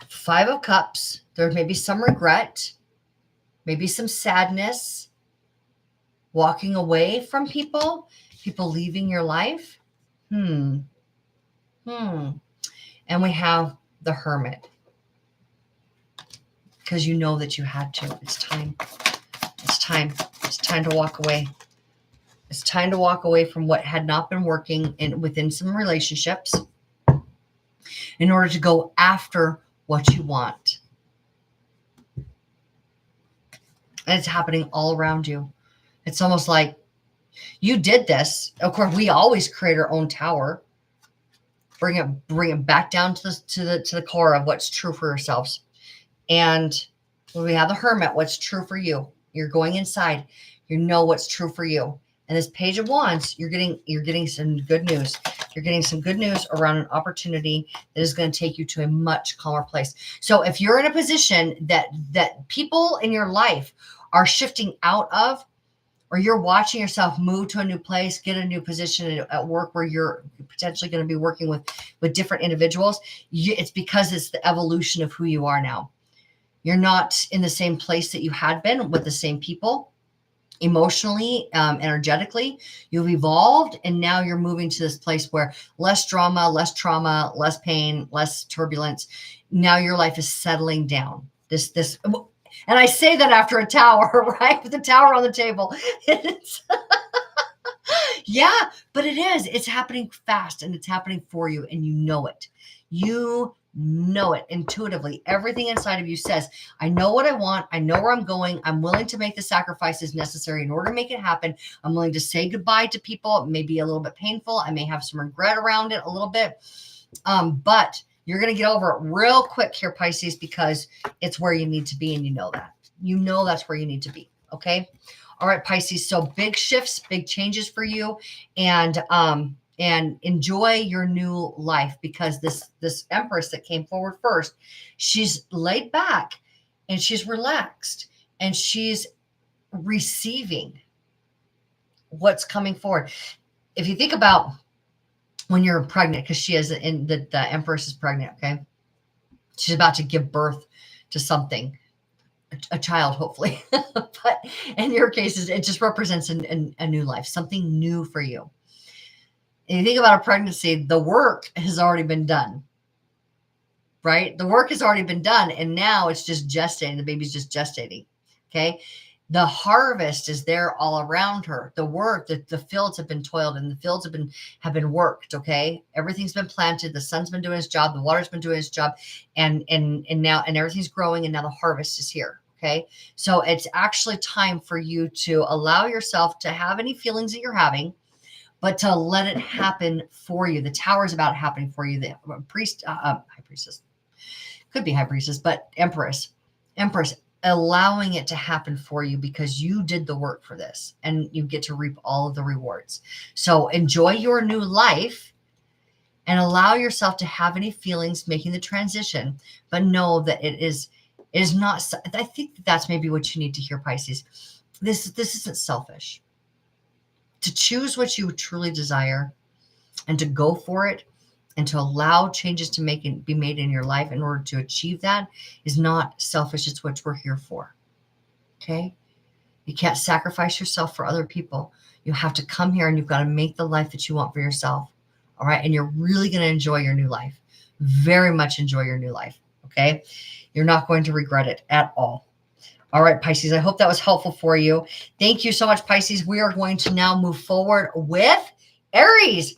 Five of Cups. There may be some regret, maybe some sadness, walking away from people leaving your life. And we have the Hermit. Because you know that you had to. It's time. It's time. It's time to walk away. It's time to walk away from what had not been working within some relationships in order to go after what you want. And it's happening all around you. It's almost like you did this. Of course, we always create our own tower. Bring it back down to the core of what's true for yourselves. And when we have the Hermit, what's true for you? You're going inside. You know what's true for you. And this Page of Wands, you're getting some good news. You're getting some good news around an opportunity that is going to take you to a much calmer place. So if you're in a position that people in your life are shifting out of, or you're watching yourself move to a new place, get a new position at work where you're potentially going to be working with different individuals, it's because it's the evolution of who you are now. You're not in the same place that you had been with the same people. Emotionally, energetically, you've evolved, and now you're moving to this place where less drama, less trauma, less pain, less turbulence. Now your life is settling down. And I say that after a tower, right? With the tower on the table. Yeah, but it is. It's happening fast, and it's happening for you, and you know it. You know it intuitively. Everything inside of you says, I know what I want. I know where I'm going. I'm willing to make the sacrifices necessary in order to make it happen. I'm willing to say goodbye to people. It may be a little bit painful. I may have some regret around it a little bit. But you're going to get over it real quick here, Pisces, because it's where you need to be. And you know that. You know that's where you need to be. Okay. All right, Pisces. So big shifts, big changes for you. And enjoy your new life, because this Empress that came forward first, she's laid back and she's relaxed and she's receiving what's coming forward. If you think about when you're pregnant, because she is the Empress is pregnant, okay? She's about to give birth to something, a child, hopefully. But in your cases, it just represents a new life, something new for you. And you think about a pregnancy, the work has already been done, right? The work has already been done. And now it's just gestating. The baby's just gestating. Okay. The harvest is there all around her. The work, the fields have been toiled and the fields have been worked. Okay. Everything's been planted. The sun's been doing its job. The water's been doing its job. And now everything's growing. And now the harvest is here. Okay. So it's actually time for you to allow yourself to have any feelings that you're having, but to let it happen for you. The Tower is about happening for you. The high priestess, could be high priestess, but Empress, allowing it to happen for you because you did the work for this and you get to reap all of the rewards. So enjoy your new life and allow yourself to have any feelings making the transition, but know that it is not. I think that's maybe what you need to hear, Pisces. This isn't selfish. To choose what you truly desire and to go for it and to allow changes to be made in your life in order to achieve that is not selfish. It's what we're here for. Okay. You can't sacrifice yourself for other people. You have to come here and you've got to make the life that you want for yourself. All right. And you're really going to enjoy your new life. Very much enjoy your new life. Okay. You're not going to regret it at all. All right, Pisces, I hope that was helpful for you. Thank you so much, Pisces. We are going to now move forward with Aries.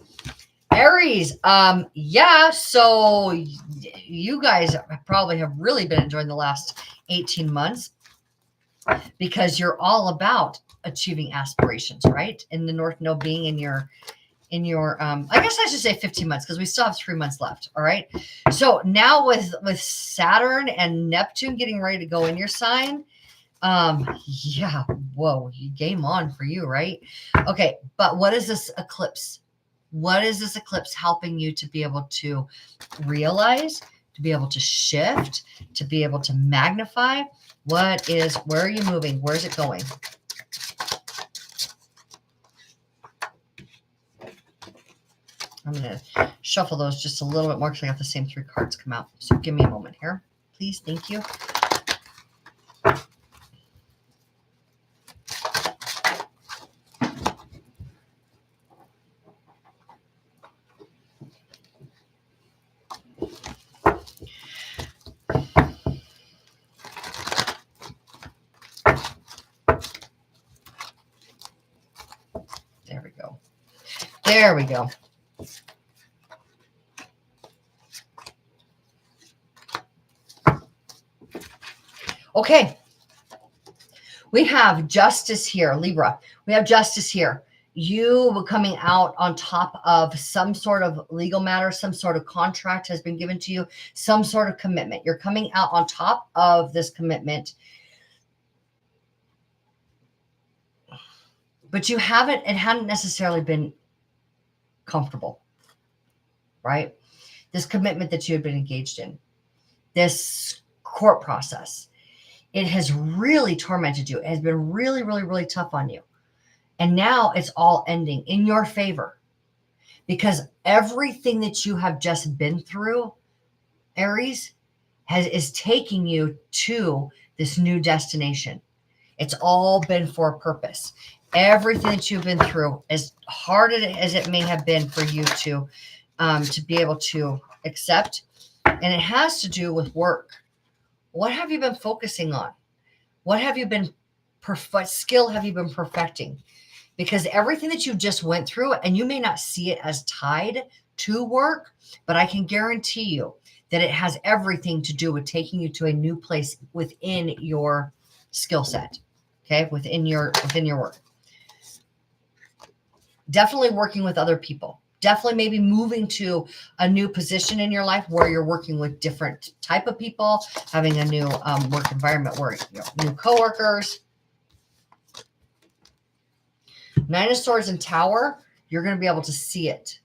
Aries, yeah, so you guys probably have really been enjoying the last 18 months because you're all about achieving aspirations, right? In the North Node being in your I guess I should say 15 months because we still have 3 months left. All right. So now with Saturn and Neptune getting ready to go in your sign, yeah, whoa, game on for you, right? Okay, but what is this eclipse? What is this eclipse helping you to be able to realize, to be able to shift, to be able to magnify? Where are you moving? Where's it going? I'm going to shuffle those just a little bit more because I got the same 3 cards come out. So give me a moment here, please. Thank you. There we go. There we go. Okay. We have justice here, Libra. We have justice here. You coming out on top of some sort of legal matter, some sort of contract has been given to you, some sort of commitment. You're coming out on top of this commitment. But it hadn't necessarily been comfortable, right? This commitment that you had been engaged in, this court process, it has really tormented you. It has been really, really, really tough on you. And now it's all ending in your favor because everything that you have just been through, Aries, is taking you to this new destination. It's all been for a purpose. Everything that you've been through, as hard as it may have been for you to be able to accept, and it has to do with work. What have you been focusing on? What have you been what skill have you been perfecting? Because everything that you just went through, and you may not see it as tied to work, but I can guarantee you that it has everything to do with taking you to a new place within your skill set. Okay, within your work. Definitely working with other people. Definitely maybe moving to a new position in your life where you're working with different type of people, having a new work environment where new coworkers. 9 of Swords and Tower, you're going to be able to see it.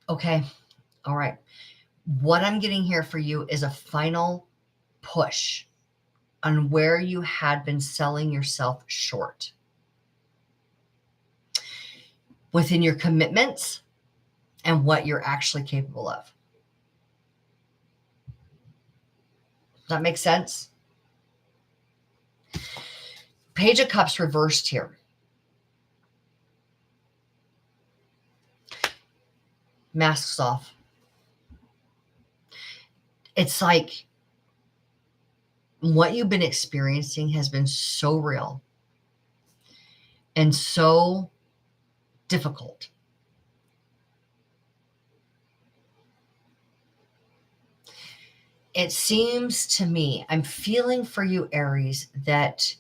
Okay. All right. What I'm getting here for you is a final push on where you had been selling yourself short within your commitments and what you're actually capable of. Does that make sense? Page of Cups reversed here. Masks off. It's like what you've been experiencing has been so real and so difficult. It seems to me, I'm feeling for you, Aries, that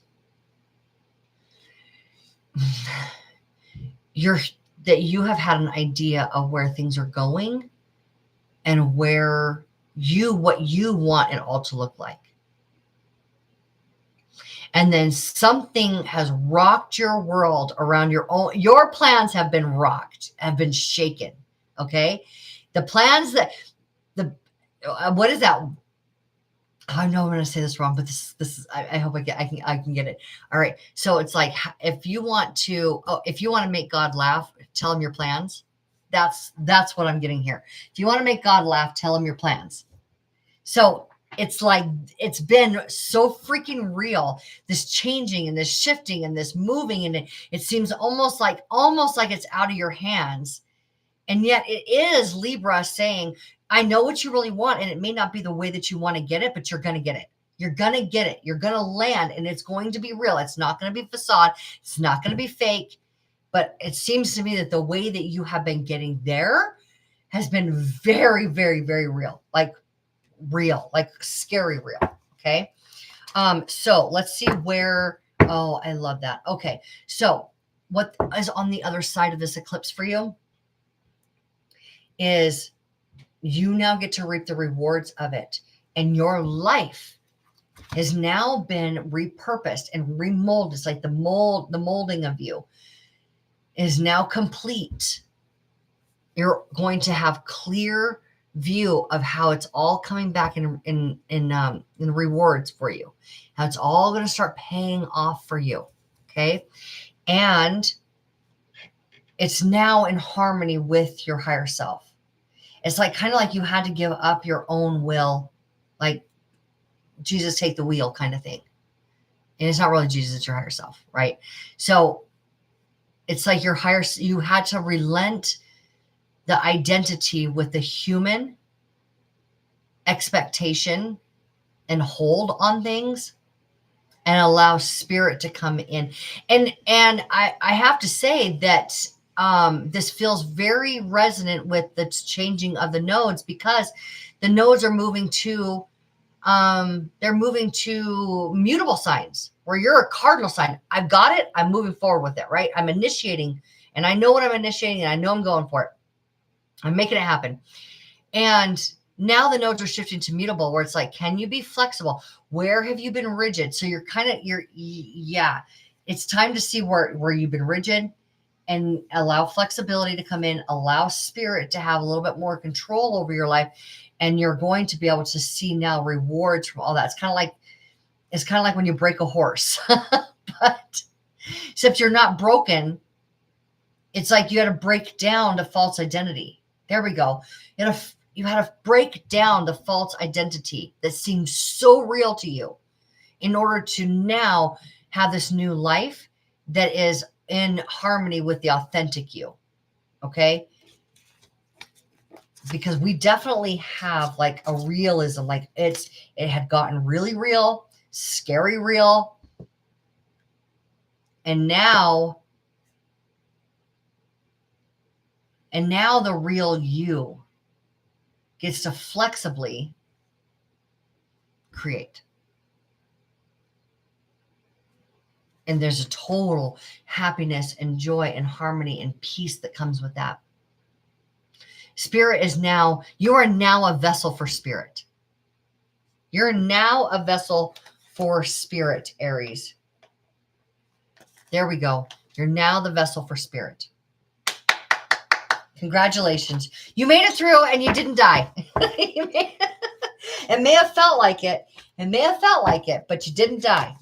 you have had an idea of where things are going and what you want it all to look like. And then something has rocked your world around your plans have been rocked, have been shaken. Okay. The plans what is that? I know I'm going to say this wrong, but this is, I hope I can get it. All right. So it's like, if you want to make God laugh, tell him your plans. That's what I'm getting here. If you want to make God laugh, tell him your plans. So it's like, it's been so freaking real, this changing and this shifting and this moving. And it seems almost like it's out of your hands. And yet it is Libra saying, I know what you really want, and it may not be the way that you want to get it, but you're going to get it. You're going to get it. You're going to land, and it's going to be real. It's not going to be facade. It's not going to be fake. But it seems to me that the way that you have been getting there has been very, very, very real. Like scary real. Okay. So let's see where, oh, I love that. Okay. So what is on the other side of this eclipse for you is you now get to reap the rewards of it. And your life has now been repurposed and remolded. It's like the molding of you is now complete. You're going to have clear view of how it's all coming back in rewards for you, how it's all going to start paying off for you. Okay. And it's now in harmony with your higher self. It's like kind of like you had to give up your own will, like Jesus take the wheel kind of thing. And it's not really Jesus, it's your higher self, right? So it's like you had to relent the identity with the human expectation and hold on things and allow spirit to come in. And I have to say that this feels very resonant with the changing of the nodes, because the nodes are moving to mutable signs where you're a cardinal sign. I've got it. I'm moving forward with it, right? I'm initiating, and I know what I'm initiating, and I know I'm going for it. I'm making it happen. And now the nodes are shifting to mutable, where it's like, can you be flexible? Where have you been rigid? So it's time to see where you've been rigid and allow flexibility to come in, allow spirit to have a little bit more control over your life. And you're going to be able to see now rewards from all that. It's kind of like when you break a horse, but except you're not broken. It's like you had to break down the false identity. There we go. You had to break down the false identity that seems so real to you in order to now have this new life that is in harmony with the authentic you. Okay. Because we definitely have like a realism, like it had gotten really real, scary real. And now the real you gets to flexibly create. And there's a total happiness and joy and harmony and peace that comes with that. You are now a vessel for spirit. You're now a vessel for spirit, Aries. There we go. You're now the vessel for spirit. Congratulations. You made it through and you didn't die. It may have felt like it. But you didn't die.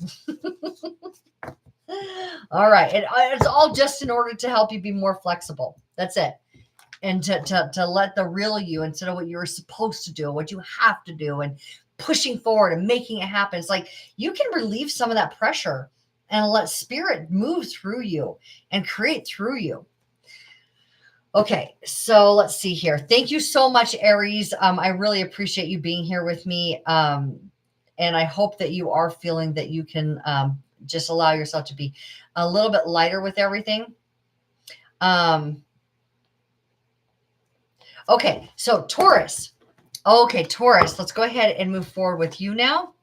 All right. It's all just in order to help you be more flexible. That's it. And to let the real you, instead of what you were supposed to do, what you have to do, and pushing forward and making it happen. It's like you can relieve some of that pressure and let spirit move through you and create through you. Okay, so let's see here. Thank you so much, Aries. I really appreciate you being here with me. And I hope that you are feeling that you can just allow yourself to be a little bit lighter with everything. Okay, so Taurus. Okay, Taurus, let's go ahead and move forward with you now.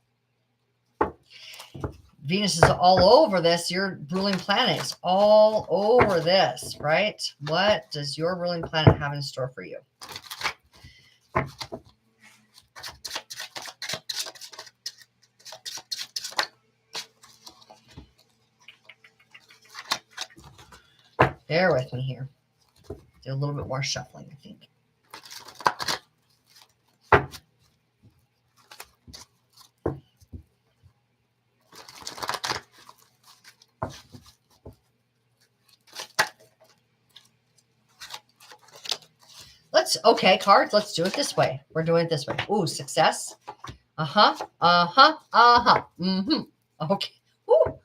Venus is all over this. Your ruling planet is all over this, right? What does your ruling planet have in store for you? Bear with me here. Do a little bit more shuffling, I think. Okay, cards, let's do it this way. We're doing it this way. Ooh, success. Okay. Ooh.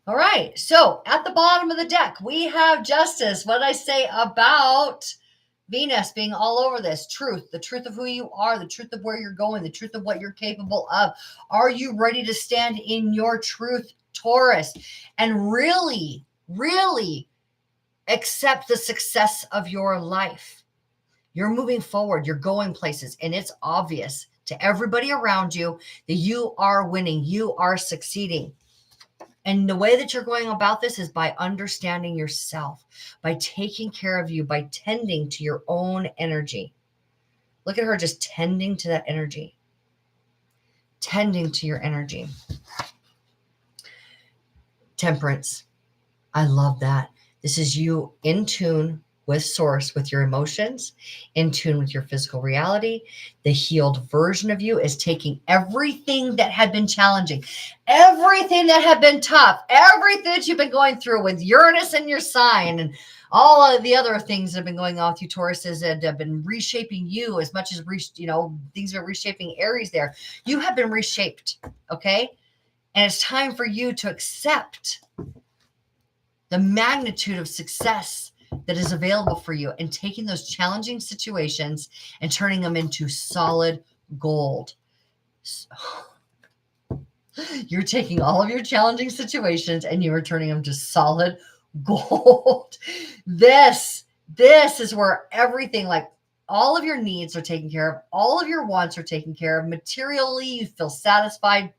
All right. So at the bottom of the deck, we have justice. What did I say about Venus being all over this. Truth, the truth of who you are, the truth of where you're going, the truth of what you're capable of. Are you ready to stand in your truth, Taurus, and really, really accept the success of your life? You're moving forward, you're going places, and it's obvious to everybody around you that you are winning, you are succeeding. And the way that you're going about this is by understanding yourself, by taking care of you, by tending to your own energy. Look at her just tending to that energy, tending to your energy. Temperance. I love that. This is you in tune with source, with your emotions, in tune with your physical reality. The healed version of you is taking everything that had been challenging, everything that had been tough, everything that you've been going through with Uranus in your sign and all of the other things that have been going on with you, Tauruses, that have been reshaping you as much as, things are reshaping Aries there. You have been reshaped, okay? And it's time for you to accept the magnitude of success that is available for you and taking those challenging situations and turning them into solid gold. You're taking all of your challenging situations and you are turning them to solid gold. This is where everything, like all of your needs are taken care of. All of your wants are taken care of. Materially, you feel satisfied.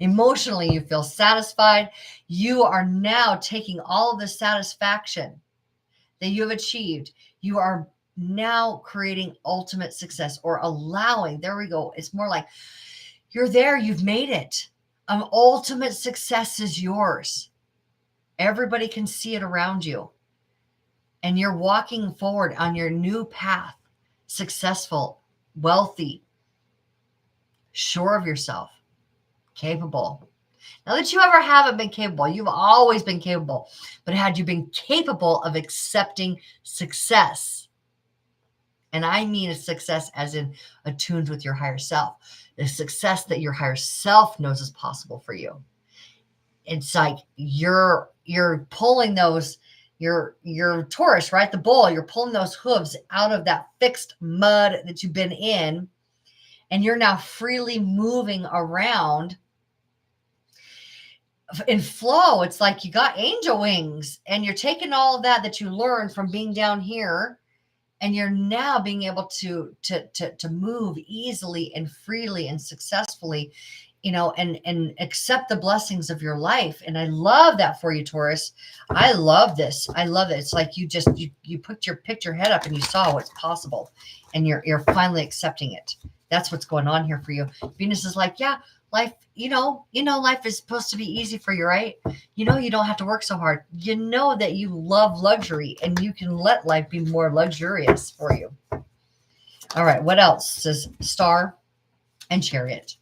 Emotionally, you feel satisfied. You are now taking all of the satisfaction that you have achieved. You are now creating ultimate success or allowing. There we go. It's more like you're there. You've made it. Ultimate success is yours. Everybody can see it around you. And you're walking forward on your new path, successful, wealthy, sure of yourself, capable. Not that you ever haven't been capable. You've always been capable. But had you been capable of accepting success, and I mean a success as in attuned with your higher self, the success that your higher self knows is possible for you. It's like you're pulling those, your Taurus, right? The bull, you're pulling those hooves out of that fixed mud that you've been in, and you're now freely moving around in flow. It's like you got angel wings and you're taking all of that you learned from being down here, and you're now being able to move easily and freely and successfully, and accept the blessings of your life. And I love that for you, Taurus. I love this. I love it. It's like you picked your head up and you saw what's possible, and you're finally accepting it. That's what's going on here for you. Venus is like, yeah, life, life is supposed to be easy for you, right? You don't have to work so hard. You know that you love luxury and you can let life be more luxurious for you. All right. What else? Says Star and Chariot.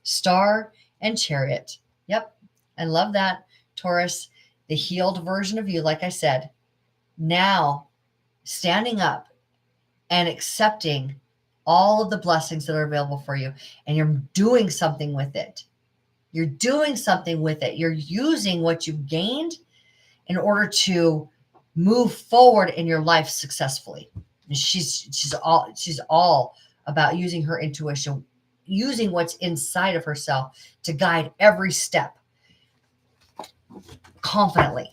Star and Chariot. Yep. I love that. Taurus, the healed version of you, like I said, now standing up and accepting all of the blessings that are available for you, and you're doing something with it. You're doing something with it. You're using what you've gained in order to move forward in your life successfully. And she's all about using her intuition, using what's inside of herself to guide every step confidently.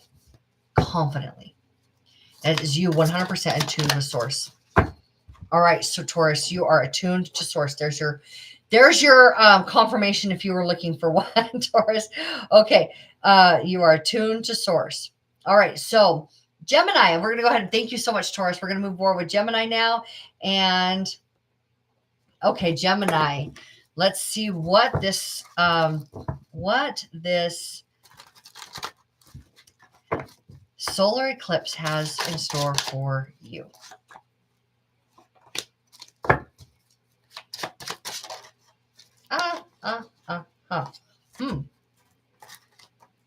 That is you 100% in tune with source. All right, so Taurus, you are attuned to source. There's your confirmation if you were looking for one, Taurus. Okay, you are attuned to source. All right, so Gemini, and we're going to go ahead and thank you so much, Taurus. We're going to move forward with Gemini now. And okay, Gemini, let's see what this solar eclipse has in store for you.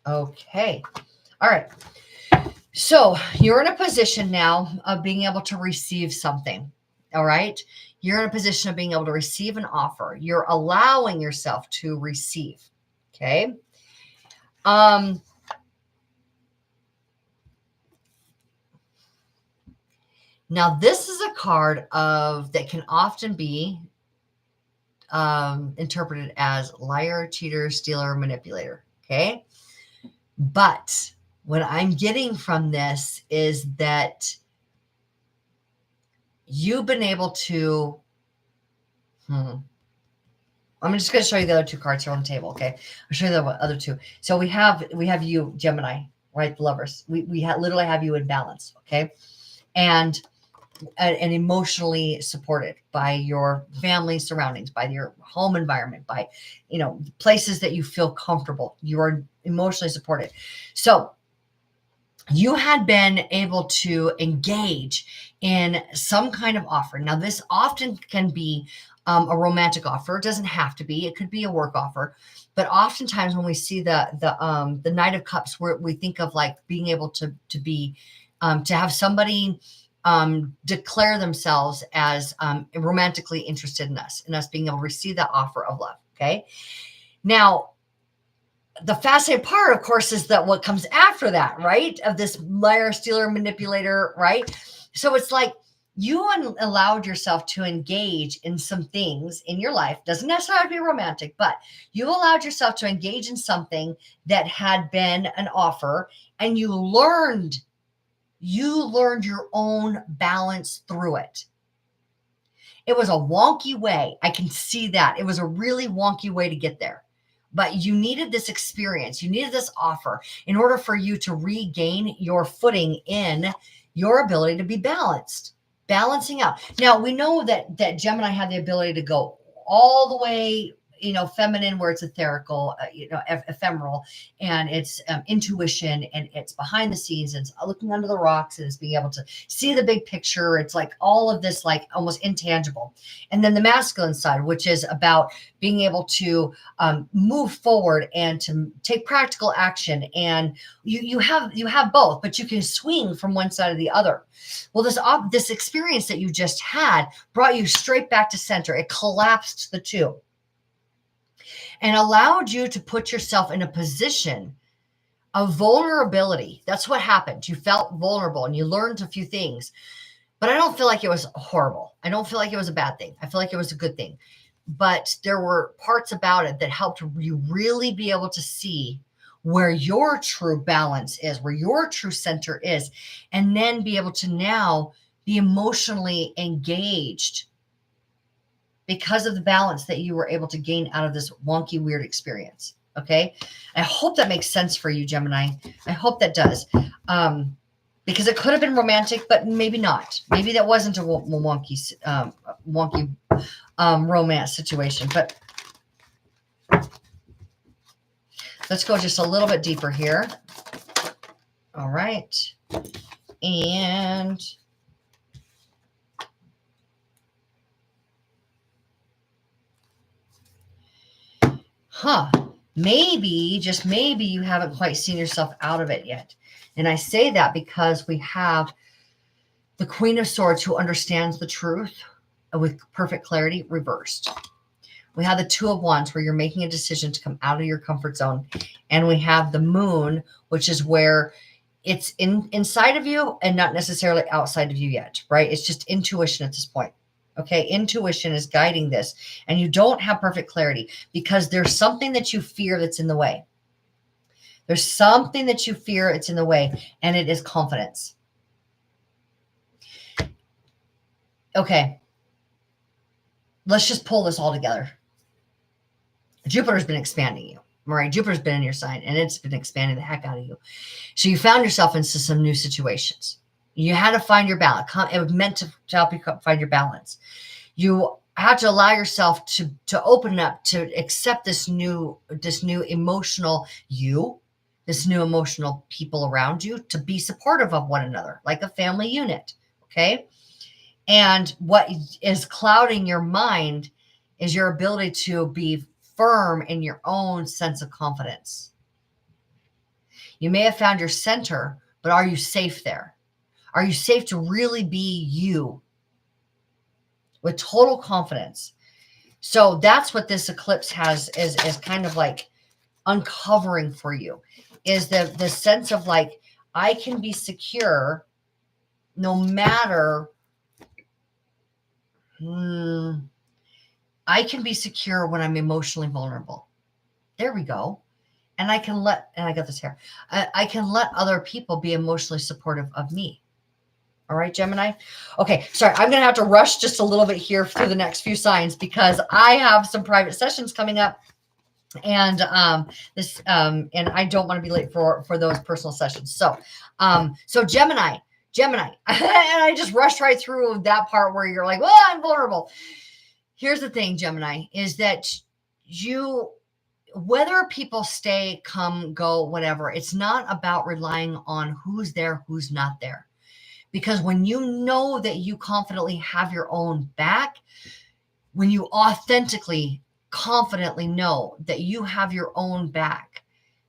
Okay. All right. So you're in a position now of being able to receive something. All right. You're in a position of being able to receive an offer. You're allowing yourself to receive. Okay. Now, this is a card that can often be interpreted as liar, cheater, stealer, manipulator. Okay. But what I'm getting from this is that you've been able to, I'm just going to show you the other two cards here on the table. Okay. I'll show you the other two. So we have you, Gemini, right? The lovers. We literally have you in balance. Okay. And emotionally supported by your family surroundings, by your home environment, by, places that you feel comfortable. You are emotionally supported. So you had been able to engage in some kind of offer. Now, this often can be a romantic offer. It doesn't have to be. It could be a work offer. But oftentimes when we see the Knight of Cups, where we think of like being able to have somebody declare themselves as romantically interested in us, and us being able to receive that offer of love. Okay. Now, the fascinating part, of course, is that what comes after that, right? Of this liar, stealer, manipulator, right? So it's like you allowed yourself to engage in some things in your life. Doesn't necessarily be romantic, but you allowed yourself to engage in something that had been an offer, and you learned your own balance through it. It was a wonky way. I can see that. It was a really wonky way to get there. But you needed this experience. You needed this offer in order for you to regain your footing in your ability to be balancing out. Now, we know that Gemini had the ability to go all the way, feminine, where it's etherical, ephemeral, and it's intuition, and it's behind the scenes, and it's looking under the rocks, and it's being able to see the big picture. It's like all of this, like almost intangible. And then the masculine side, which is about being able to move forward and to take practical action. And you have both, but you can swing from one side to the other. Well, this experience that you just had brought you straight back to center. It collapsed the two and allowed you to put yourself in a position of vulnerability. That's what happened. You felt vulnerable and you learned a few things, but I don't feel like it was horrible. I don't feel like it was a bad thing. I feel like it was a good thing, but there were parts about it that helped you really be able to see where your true balance is, where your true center is, and then be able to now be emotionally engaged because of the balance that you were able to gain out of this wonky, weird experience. Okay. I hope that makes sense for you, Gemini. I hope that does. Because it could have been romantic, but maybe not. Maybe that wasn't a wonky romance situation. But let's go just a little bit deeper here. All right. And maybe, just maybe, you haven't quite seen yourself out of it yet. And I say that because we have the Queen of Swords, who understands the truth with perfect clarity, reversed. We have the Two of Wands, where you're making a decision to come out of your comfort zone. And we have the Moon, which is where it's inside of you and not necessarily outside of you yet, right? It's just intuition at this point. Okay, intuition is guiding this, and you don't have perfect clarity because there's something that you fear that's in the way. There's something that you fear it's in the way, and it is confidence. Okay, let's just pull this all together. Jupiter's been expanding you, right? Jupiter's been in your sign, and it's been expanding the heck out of you. So you found yourself into some new situations. You had to find your balance. It was meant to help you find your balance. You had to allow yourself to open up, to accept this new emotional you, this new emotional people around you, to be supportive of one another, like a family unit. Okay. And what is clouding your mind is your ability to be firm in your own sense of confidence. You may have found your center, but are you safe there? Are you safe to really be you with total confidence? So that's what this eclipse has is kind of like uncovering for you, is the sense of like, I can be secure no matter I can be secure when I'm emotionally vulnerable. There we go. And I can let, and I got this here, I can let other people be emotionally supportive of me. All right, Gemini. Okay, sorry, I'm going to have to rush just a little bit here through the next few signs because I have some private sessions coming up, and and I don't want to be late for those personal sessions. So, so Gemini, and I just rushed right through that part where you're like, well, I'm vulnerable. Here's the thing, Gemini, is that whether people stay, come, go, whatever, it's not about relying on who's there, who's not there. Because when you know that you confidently have your own back, when you authentically, confidently know that you have your own back,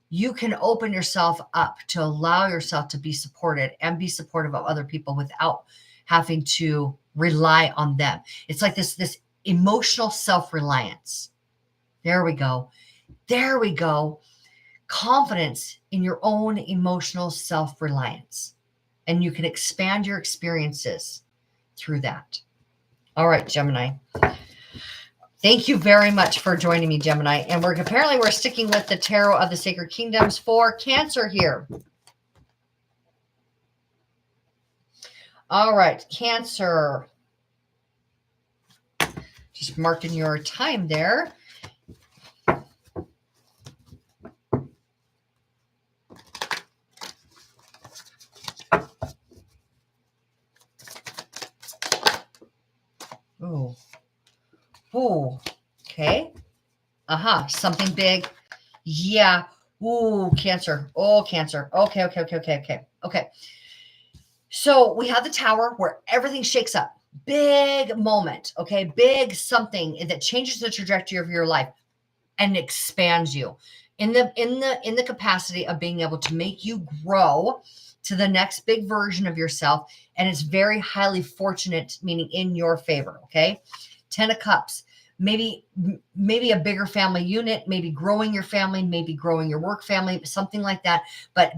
you can open yourself up to allow yourself to be supported and be supportive of other people without having to rely on them. It's like this emotional self-reliance. There we go. There we go. Confidence in your own emotional self-reliance. And you can expand your experiences through that. All right, Gemini. Thank you very much for joining me, Gemini. And we're sticking with the Tarot of the Sacred Kingdoms for Cancer here. All right, Cancer. Just marking your time there. Oh. Oh, okay. Something big. Yeah. Ooh, Cancer. Oh, Cancer. Okay. So we have the Tower where everything shakes up. Big moment. Okay. Big something that changes the trajectory of your life and expands you in the capacity of being able to make you grow to the next big version of yourself. And it's very highly fortunate, meaning in your favor. Okay. 10 of Cups, maybe a bigger family unit, maybe growing your family, maybe growing your work family, something like that. But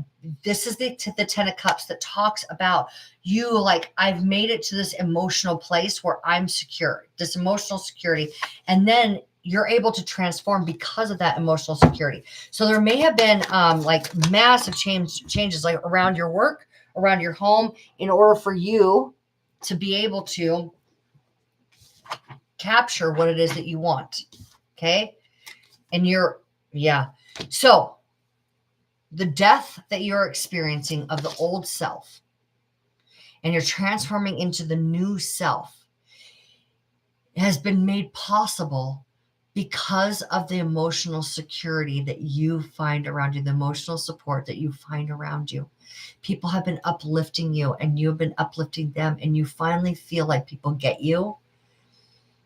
this is the 10 of Cups that talks about you, like, I've made it to this emotional place where I'm secure, this emotional security. And then you're able to transform because of that emotional security. So there may have been like massive changes like around your work, around your home, in order for you to be able to capture what it is that you want. Okay. And so the death that you're experiencing of the old self and you're transforming into the new self has been made possible because of the emotional security that you find around you, the emotional support that you find around you. People have been uplifting you and you've been uplifting them, and you finally feel like people get you.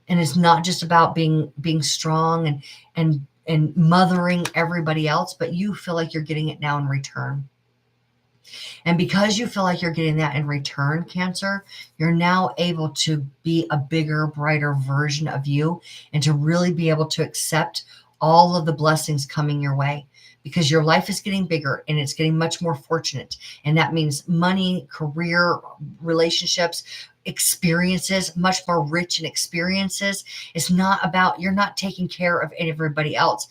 And it's not just about being strong and mothering everybody else, but you feel like you're getting it now in return. And because you feel like you're getting that in return, Cancer, you're now able to be a bigger, brighter version of you and to really be able to accept all of the blessings coming your way, because your life is getting bigger and it's getting much more fortunate. And that means money, career, relationships, experiences, much more rich in experiences. It's not about, you're not taking care of everybody else.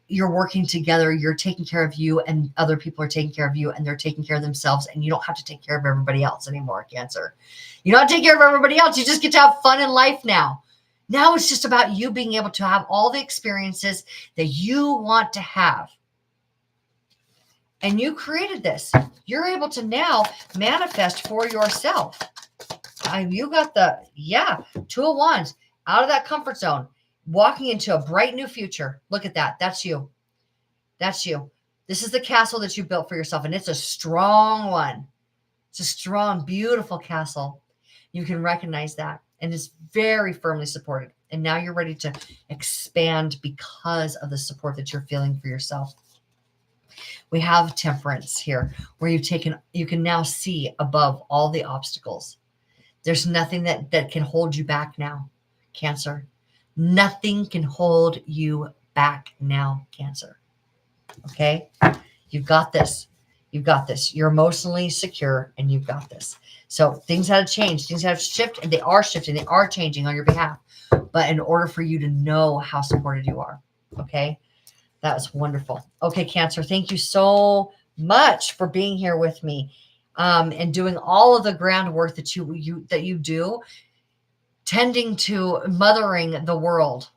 You're working together, you're taking care of you, and other people are taking care of you, and they're taking care of themselves, and you don't have to take care of everybody else anymore, Cancer. You don't take care of everybody else. You just get to have fun in life now. Now it's just about you being able to have all the experiences that you want to have. And you created this. You're able to now manifest for yourself. You got the, 2 of Wands, out of that comfort zone, walking into a bright new future. Look at that. That's you. That's you. This is the castle that you built for yourself, and it's a strong one. It's a strong, beautiful castle. You can recognize that, and it's very firmly supported. And now you're ready to expand because of the support that you're feeling for yourself. We have Temperance here, where you can now see above all the obstacles. There's nothing that can hold you back now, Cancer. Nothing can hold you back now, Cancer. Okay? You've got this. You've got this. You're emotionally secure and you've got this. So things have changed. Things have shifted, and they are shifting. They are changing on your behalf. But in order for you to know how supported you are, okay? That was wonderful. Okay, Cancer, thank you so much for being here with me and doing all of the groundwork that you do, tending to mothering the world.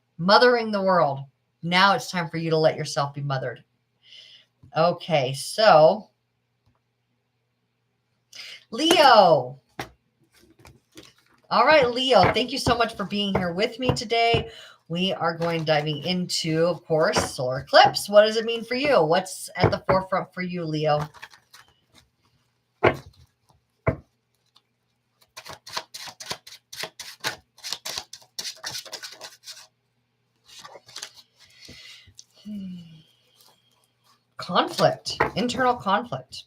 Now it's time for you to let yourself be mothered. Okay, so Leo. All right, Leo, thank you so much for being here with me today. We are diving into, of course, solar eclipse. What does it mean for you? What's at the forefront for you, Leo? Conflict, internal conflict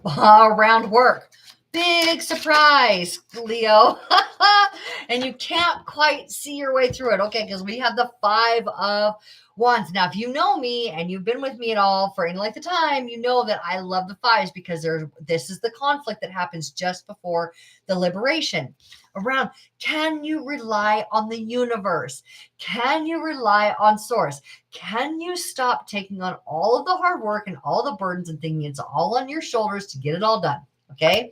around work. Big surprise, Leo. And you can't quite see your way through it. Okay, because we have the 5 of Wands. Now, if you know me and you've been with me at all for any length of time, you know that I love the 5s because this is the conflict that happens just before the liberation. Around, can you rely on the universe? Can you rely on source? Can you stop taking on all of the hard work and all the burdens and thinking it's all on your shoulders to get it all done? Okay.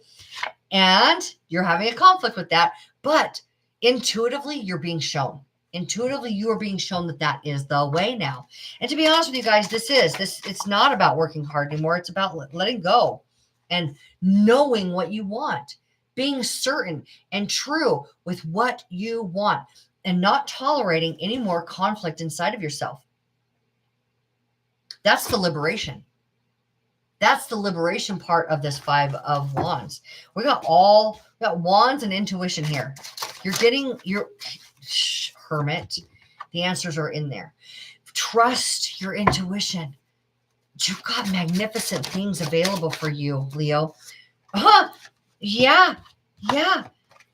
And you're having a conflict with that, but intuitively you're being shown. Intuitively, you are being shown that that is the way now. And to be honest with you guys, it's not about working hard anymore. It's about letting go and knowing what you want, being certain and true with what you want, and not tolerating any more conflict inside of yourself. That's the liberation. That's the liberation part of this 5 of Wands. We got Wands and intuition here. You're getting your Hermit. The answers are in there. Trust your intuition. You've got magnificent things available for you, Leo. Yeah.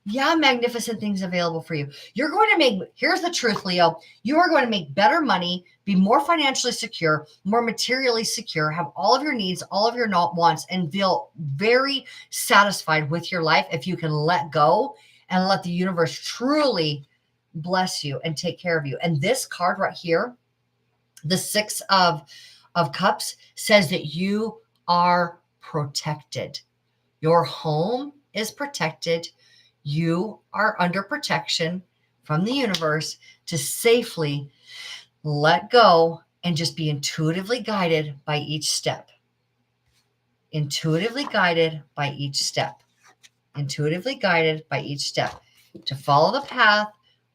Magnificent things available for you. You're going to make, here's the truth, Leo. You are going to make better money, be more financially secure, more materially secure, have all of your needs, all of your wants, and feel very satisfied with your life if you can let go and let the universe truly bless you and take care of you. And this card right here, the 6 of Cups, says that you are protected. Your home is protected. You are under protection from the universe to safely let go and just be intuitively guided by each step. Intuitively guided by each step. Intuitively guided by each step to follow the path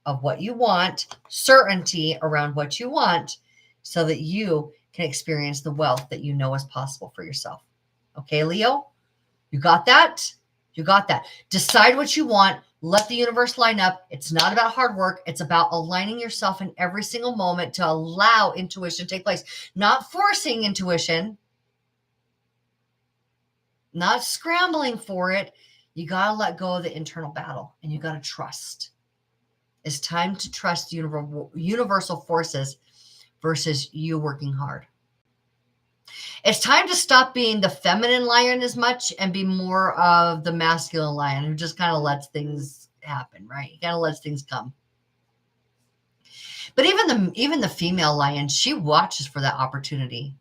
of what you want, certainty around what you want, so that you can experience the wealth that you know is possible for yourself. Okay, Leo? You got that? You got that. Decide what you want. Let the universe line up. It's not about hard work. It's about aligning yourself in every single moment to allow intuition to take place. Not forcing intuition. Not scrambling for it. You got to let go of the internal battle and you got to trust. It's time to trust universal forces versus you working hard. It's time to stop being the feminine lion as much and be more of the masculine lion who just kind of lets things happen, right? He kind of lets things come. But even the female lion, she watches for that opportunity.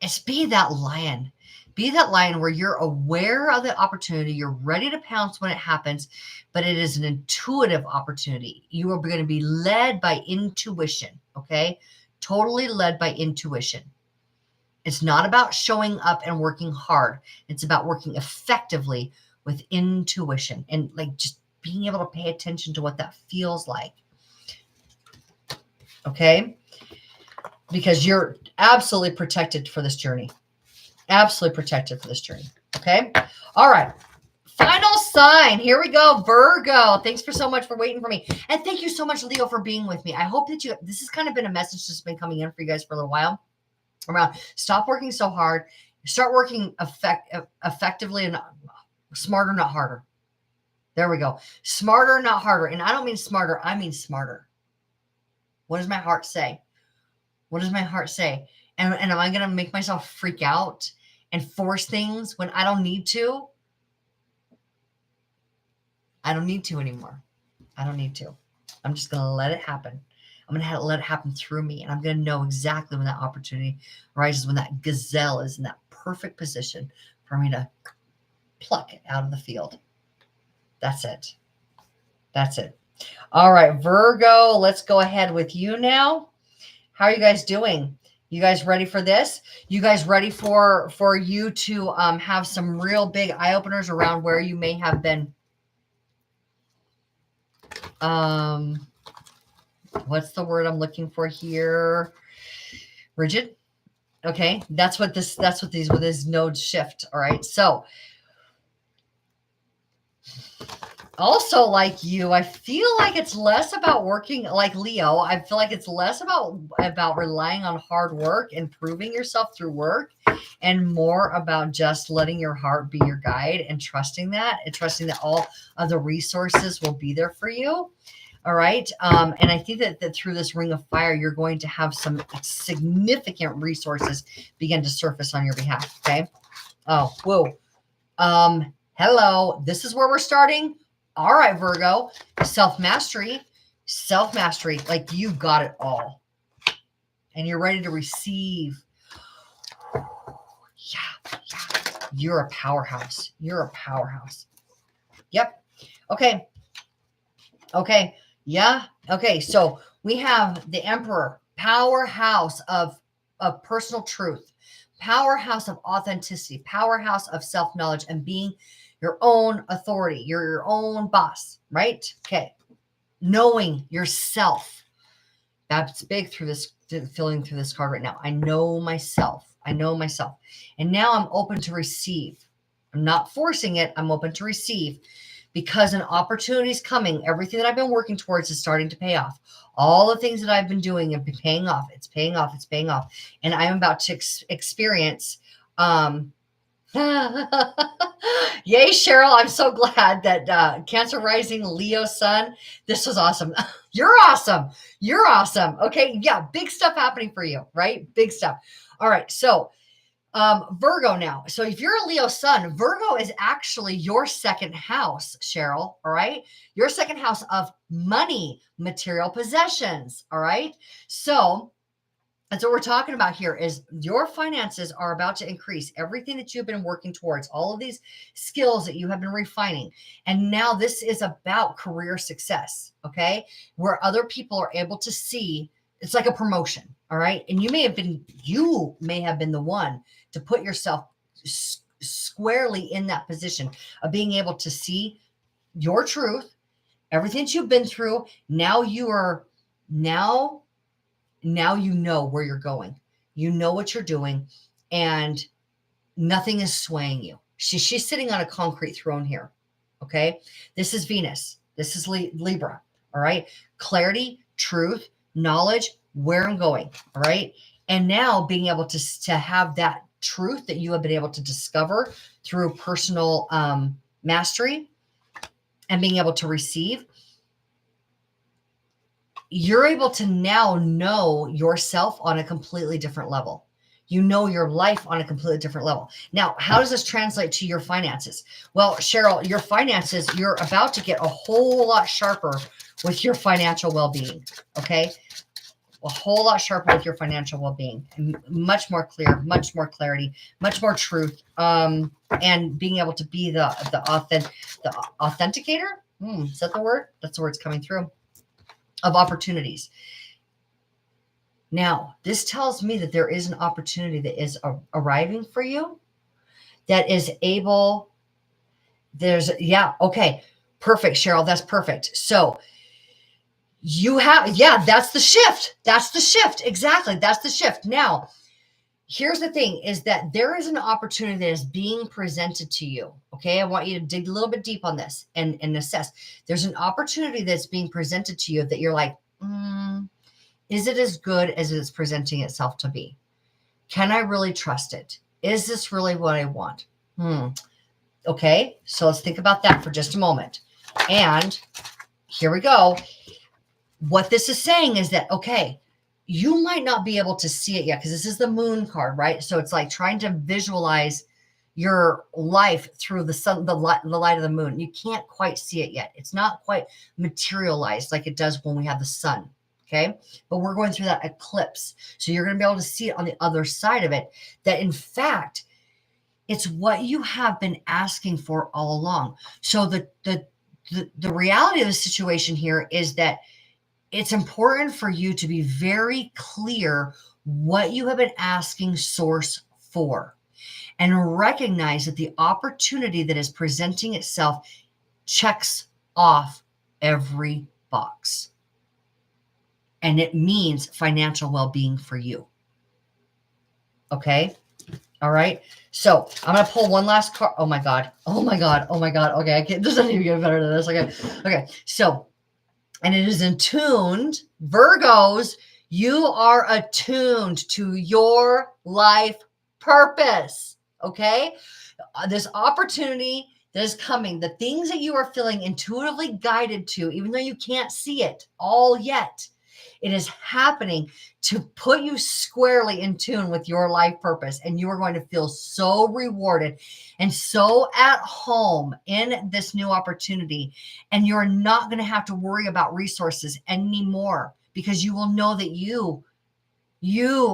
It's be that lion. Be that lion where you're aware of the opportunity. You're ready to pounce when it happens, but it is an intuitive opportunity. You are going to be led by intuition, okay? Totally led by intuition. It's not about showing up and working hard. It's about working effectively with intuition and like just being able to pay attention to what that feels like. Okay? Because you're absolutely protected for this journey. Absolutely protected for this journey. Okay? All right. Final sign. Here we go. Virgo. Thanks for so much for waiting for me. And thank you so much, Leo, for being with me. I hope that this has kind of been a message that's been coming in for you guys for a little while. Around stop working so hard, start working effectively and smarter, not harder. There we go. Smarter, not harder. And I don't mean smarter, I mean smarter. What does my heart say? What does my heart say? And am I going to make myself freak out and force things when I don't need to? I don't need to anymore. I don't need to. I'm just going to let it happen. I'm going to let it happen through me. And I'm going to know exactly when that opportunity arises, when that gazelle is in that perfect position for me to pluck it out of the field. That's it. That's it. All right, Virgo, let's go ahead with you now. How are you guys doing? You guys ready for this? You guys ready for you to have some real big eye openers around where you may have been what's the word I'm looking for here? Rigid. Okay. That's what these with this node shift. All right. So also, like you, I feel like it's less about working like Leo. I feel like it's less about relying on hard work and proving yourself through work, and more about just letting your heart be your guide and trusting that all of the resources will be there for you. All right. And I think that through this ring of fire, you're going to have some significant resources begin to surface on your behalf. Okay. Oh, whoa. Hello. This is where we're starting. All right, Virgo, self-mastery, like you got it all and you're ready to receive. Yeah. You're a powerhouse. Yep. Okay. Yeah. Okay. So we have the Emperor, powerhouse of personal truth, powerhouse of authenticity, powerhouse of self-knowledge and being your own authority. You're your own boss, right? Okay. Knowing yourself. That's big feeling through this card right now. I know myself. And now I'm open to receive. I'm not forcing it. I'm open to receive because an opportunity is coming. Everything that I've been working towards is starting to pay off. All the things that I've been doing have been paying off. It's paying off. And I'm about to experience, yay, Cheryl. I'm so glad that Cancer rising, Leo sun. This was awesome. You're awesome. Okay. Yeah. Big stuff happening for you, right? Big stuff. All right. So Virgo now. So if you're a Leo sun, Virgo is actually your second house, Cheryl. All right. Your second house of money, material possessions. All right. So that's what we're talking about here is your finances are about to increase. Everything that you've been working towards, all of these skills that you have been refining. And now this is about career success, okay? Where other people are able to see, it's like a promotion, all right? And you may have been the one to put yourself squarely in that position of being able to see your truth, everything that you've been through. Now you know where you're going. You know what you're doing, and nothing is swaying you. She's sitting on a concrete throne here. Okay. This is Venus. This is Libra. All right. Clarity, truth, knowledge, where I'm going. All right. And now being able to have that truth that you have been able to discover through personal mastery and being able to receive, you're able to now know yourself on a completely different level. You know your life on a completely different level. Now, how does this translate to your finances? Well, Cheryl, your finances, you're about to get a whole lot sharper with your financial well-being, okay? A whole lot sharper with your financial well-being, and much more clear, much more clarity, much more truth, and being able to be the authenticator. Is that the word? That's the word that's coming through. Of opportunities. Now, this tells me that there is an opportunity that is arriving for you that is able, okay, perfect, Cheryl, that's perfect. So you have, that's the shift. Exactly, that's the shift. Now, here's the thing is that there is an opportunity that is being presented to you. Okay. I want you to dig a little bit deep on this and assess. There's an opportunity that's being presented to you that you're like, is it as good as it's presenting itself to be? Can I really trust it? Is this really what I want? Okay. So let's think about that for just a moment. And here we go. What this is saying is that, okay, you might not be able to see it yet because this is the moon card, right? So it's like trying to visualize your life through the sun, the light of the moon. You can't quite see it yet. It's not quite materialized like it does when we have the sun. Okay. But we're going through that eclipse. So you're going to be able to see it on the other side of it, that in fact, it's what you have been asking for all along. So the reality of the situation here is that it's important for you to be very clear what you have been asking source for, and recognize that the opportunity that is presenting itself checks off every box. And it means financial well-being for you. Okay. All right. So I'm going to pull one last card. Oh my God. Oh my God. Oh my God. Okay. I can't, this doesn't even get better than this. Okay. Okay. So, and it is attuned. Virgos, you are attuned to your life purpose. Okay. This opportunity that is coming, the things that you are feeling intuitively guided to, even though you can't see it all yet, it is happening to put you squarely in tune with your life purpose. And you are going to feel so rewarded and so at home in this new opportunity. And you're not going to have to worry about resources anymore, because you will know that you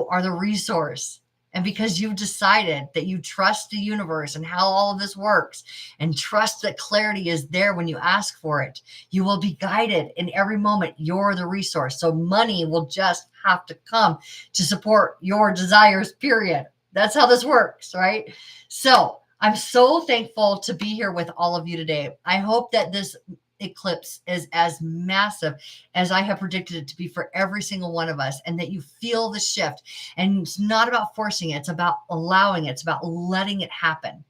are the resource. And because you've decided that you trust the universe and how all of this works, and trust that clarity is there when you ask for it, you will be guided in every moment. You're the resource. So money will just have to come to support your desires, period. That's how this works, right? So I'm so thankful to be here with all of you today. I hope that this eclipse is as massive as I have predicted it to be for every single one of us, and that you feel the shift. And it's not about forcing it. It's about allowing it. It's about letting it happen.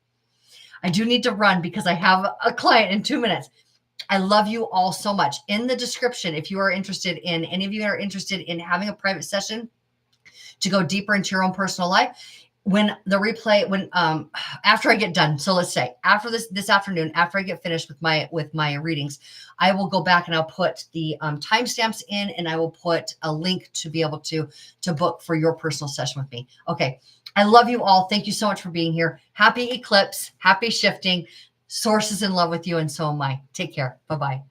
I do need to run because I have a client in 2 minutes. I love you all so much. In the description, if you are interested in, any of you are interested in having a private session to go deeper into your own personal life, when the replay, after I get done, so let's say after this afternoon, after I get finished with my readings, I will go back and I'll put the timestamps in, and I will put a link to be able to book for your personal session with me. Okay. I love you all. Thank you so much for being here. Happy eclipse, happy shifting. Source is in love with you, and so am I. Take care. Bye-bye.